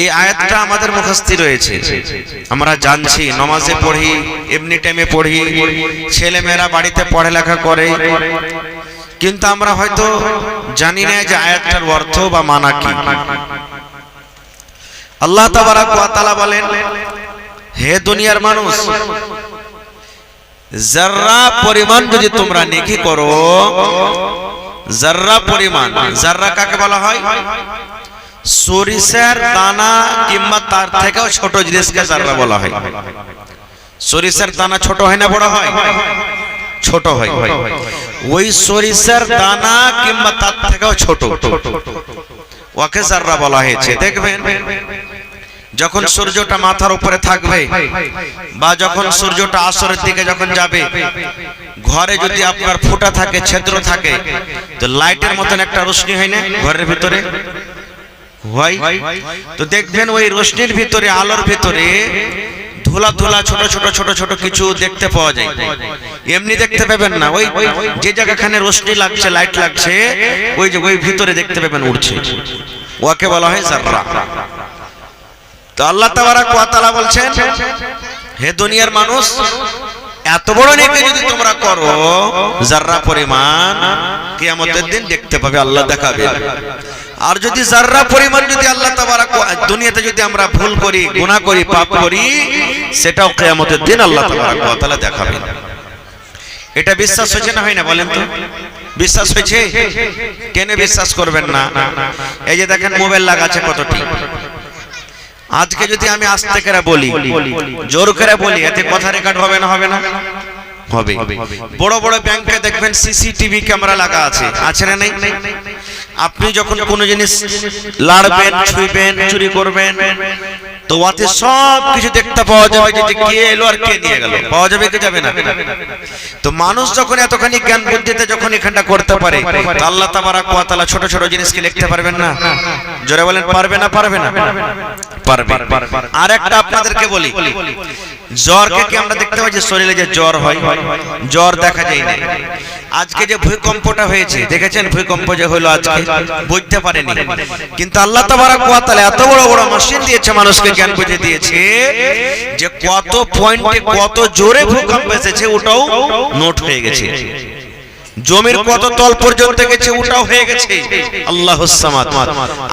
এই আয়াতটা আমাদের মুখস্থ রয়েছে, আমরা জানছি, নামাজে পড়ি, এমনি টাইমে পড়ি, ছেলে মেয়েরা বাড়িতে পড়ালেখা করে, কিন্তু আমরা হয়তো জানি না যে আয়াতটার অর্থ বা মানা কি। আল্লাহ তাবারাক ওয়া তাআলা বলেন, হে দুনিয়ার মানুষ, যাররা পরিমাণ যদি তোমরা নেকি করো, যাররা পরিমাণ, যাররা কাকে বলা হয়? সরিষার দানা কিংবা তার থেকেও ছোট জিনিসকে যাররা বলা হয়। সরিষার দানা ছোট হয় না বড় হয়? ছোট হয়। ওই সরিষার দানা কিংবা তার থেকেও ছোট ওকে যাররা বলা হয়েছে। দেখবেন যখন সূর্যটা মাথার উপরে থাকবে বা যখন সূর্যটা আসরের দিকে যখন যাবে, ঘরে যদি আপনার ফুটা থাকে, ছিদ্র থাকে, তো লাইটের মতন একটা রোশনি হয় না ঘরের ভিতরে? হয়। তো দেখবেন ওই রোশনির ভিতরে, আলোর ভিতরে ধুলা ধুলা ছোট ছোট ছোট ছোট কিছু দেখতে পাওয়া যায়। এমনি দেখতে পাবেন না, ওই যে জায়গাখানে রোশনি লাগছে, লাইট লাগছে, ওই যে ওই ভিতরে দেখতে পাবেন উড়ছে, ওকে বলা হয় যাররা। তো আল্লাহ তাবারাক ওয়া তাআলা বলছেন, হে দুনিয়ার মানুষ, এত বড় নেকি যদি তোমরা করো, যাররা পরিমাণ কিয়ামতের দিন দেখতে পাবে, আল্লাহ দেখাবে। আর যদি যাররা পরিমাণ যদি আল্লাহ তাবারাক দুনিয়াতে যদি আমরা ভুল করি, গুনাহ করি, পাপ করি, সেটাও কিয়ামতের দিন আল্লাহ তাবারাক ওয়া তাআলা দেখাবেন। এটা বিশ্বাস হচ্ছে না, হয় না বলেন তো? বিশ্বাস হয়েছে? কেন বিশ্বাস করবেন না? এই যে দেখেন মোবাইল লাগাচ্ছে কতটি। আজকে যদি আমি আস্তে করে বলি, জোর করে বলি, এতে কথা রেকর্ড হবে না? হবে না? হবে। বড় বড় ব্যাংকে দেখবেন সিসিটিভি ক্যামেরা লাগা আছে, আছে না নাই? আপনি যখন কোনো জিনিস লাড়বেন, ছুঁইবেন, চুরি করবেন, তো ওতে সব কিছু দেখতে পাওয়া যাবে যে কে এলো আর কে নিয়ে গেল, পাওয়া যাবে কি যাবে না? তো মানুষ যখন এতখানি জ্ঞান বুদ্ধিতে যখন এখানটা করতে পারে, আল্লাহ তাবারাক ওয়া তাআলা ছোট ছোট জিনিসকে লিখতে পারবেন না? জোরে বলেন, পারবে না? পারবে না? পারবে। আর একটা আপনাদেরকে বলি, জ্বরকে কি আমরা দেখতে পাই যে শরীরে যে জ্বর হয়? জ্বর দেখা যায় না। আজকে যে ভূমিকম্পটা হয়েছে, দেখেছেন ভূমিকম্প যে হলো আজকে, বুঝতে পারেনি, কিন্তু আল্লাহ তাবারাক ওয়া তাআলা এত বড় বড় মেশিন দিয়েছে, মানুষকে জ্ঞান বুঝে দিয়েছে যে কত পয়েন্টে কত জোরে ভূমিকম্প এসেছে, ওটাও নোট হয়ে গেছে। জমির কত তল পর্যন্ত গেছে, ওটাও হয়ে গেছে। আল্লাহুস সামাদ।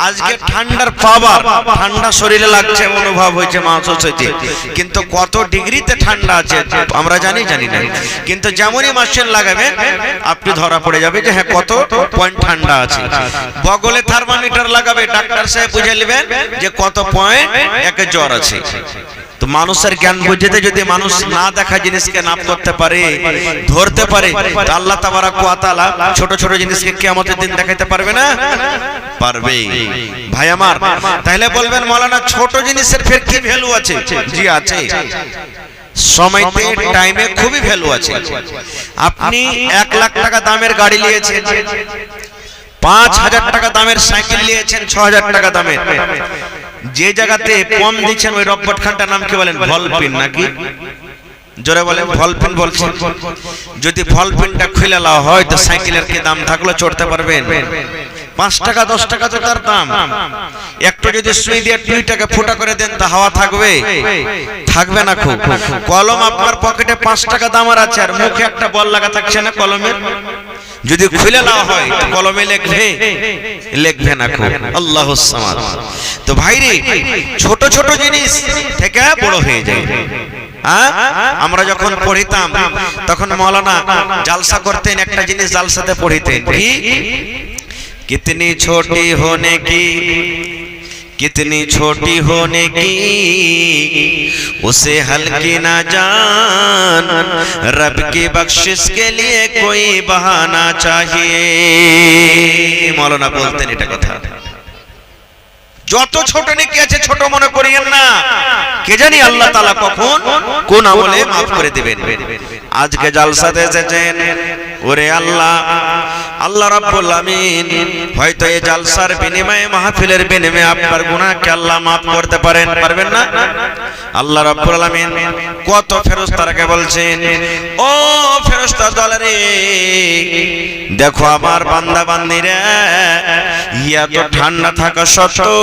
আজকে ঠান্ডার পাওয়ার, ঠান্ডা শরীরে লাগছে, অনুভব হয়েছে, মাহসুস হয়েছে, কিন্তু কত ডিগ্রিতে ঠান্ডা আছে আমরা জানি না। কিন্তু যেমনই মেশিন লাগাবে, আপনি ধরা পড়ে যাবে যে হ্যাঁ কত পয়েন্ট ঠান্ডা আছে। বগলে থার্মোমিটার লাগাবে, ডাক্তার সাহেব বুঝে নেবেন যে কত পয়েন্ট একে জ্বর আছে। তো মানুষের জ্ঞান বুঝতে যদি মানুষ না দেখা জিনিসকে নাপ করতে পারে, ধরতে পারে, আল্লাহ তাবারাক ওয়া তাআলা ছোট ছোট জিনিসকে কিয়ামতের দিন দেখাইতে পারবে না? পারবে। ভাই আমার, তাহলে বলবেন মাওলানা ছোট জিনিসের ফের কি ভ্যালু আছে? জি আছে, সময়তে, টাইমে খুবই ভ্যালু আছে। আপনি 1 লাখ টাকা দামের গাড়ি নিয়েছেন, 5000 টাকা দামের সাইকেল নিয়েছেন, 6000 টাকা দামের, যে জায়গাতে কম দিচ্ছেন ওই রব্বট খানটার নাম কি বলেন? ভলপিন নাকি? জোরে বলেন, ভলপিন বলছেন। যদি ভলপিনটা খুলে লাও হয় তো সাইকেলের কি দাম থাকলো চড়তে পারবেন? 5 টাকা 10 টাকা তো তার দাম। একটু যদি সুই দিয়ে 2 টাকা ফুটা করে দেন তা হাওয়া থাকবে? থাকবে না। খুব কলম আপনার পকেটে 5 টাকা দামের আছে আর মুখে একটা বল লাগা থাকছে না কলমের, যদি খুলে দেওয়া হয় তো কলমে লিখবে না। খুব আল্লাহুস সামাদ। তো ভাইরে ছোট ছোট জিনিস থেকে বড় হয়ে যায়। আমরা যখন পড়িতাম তখন মৌলানা জালসা করতেন, একটা জিনিস জালসাতে পড়িতেন কি, কিতনি ছোটি হোনে কি, कितनी छोटी होने की उसे हल्की ना जान, रब की बख्शिश के लिए कोई बहाना चाहिए। मौलाना बोलते नहीं कथा, যত ছোট নেকি আছে ছোট মনে করিয়েন না, কে জানি আল্লাহ তাআলা কখন কোন আমলে maaf করে দিবেন। আজকে জালসাতে এসেছেন, ওরে আল্লাহ, আল্লাহ রাব্বুল আমিন হয়তো এই জালসার বিনিময়ে মাহফিলের বিনিময়ে আপনার গুনাহকে আল্লাহ maaf করতে পারেন, পারবেন না? আল্লাহ রাব্বুল আমিন কত ফেরেশতাকে বলছেন, ও ফেরেশতা দলেরে দেখো আমার বান্দা বান্দিরা এত ঠান্ডা থাকা সত্ত্বেও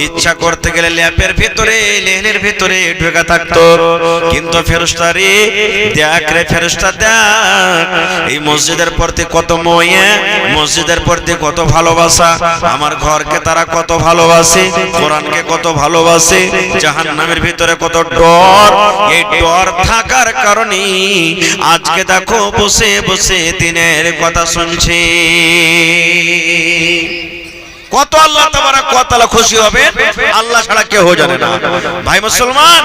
ইচ্ছা করতে গেলে ল্যাপের ভিতরে লেনের ভিতরে ঢোকা থাকতো, কিন্তু ফেরেশতা রে দেখ রে ফেরেশতা দেখ, এই মসজিদের প্রতি কত ময়া, মসজিদের প্রতি কত ভালোবাসা, আমার ঘরকে তারা কত ভালোবাসে, কোরআনকে কত ভালোবাসে, জাহান্নামের ভিতরে কত ডর, এই ডর থাকার কারণে আজকে দেখো বসে বসে দিনের কথা শুনছে। কত আল্লাহ তাবারাক ওয়া তাআলা খুশি হবে, আল্লাহ ছাড়া কেউ জানে না। ভাই মুসলমান,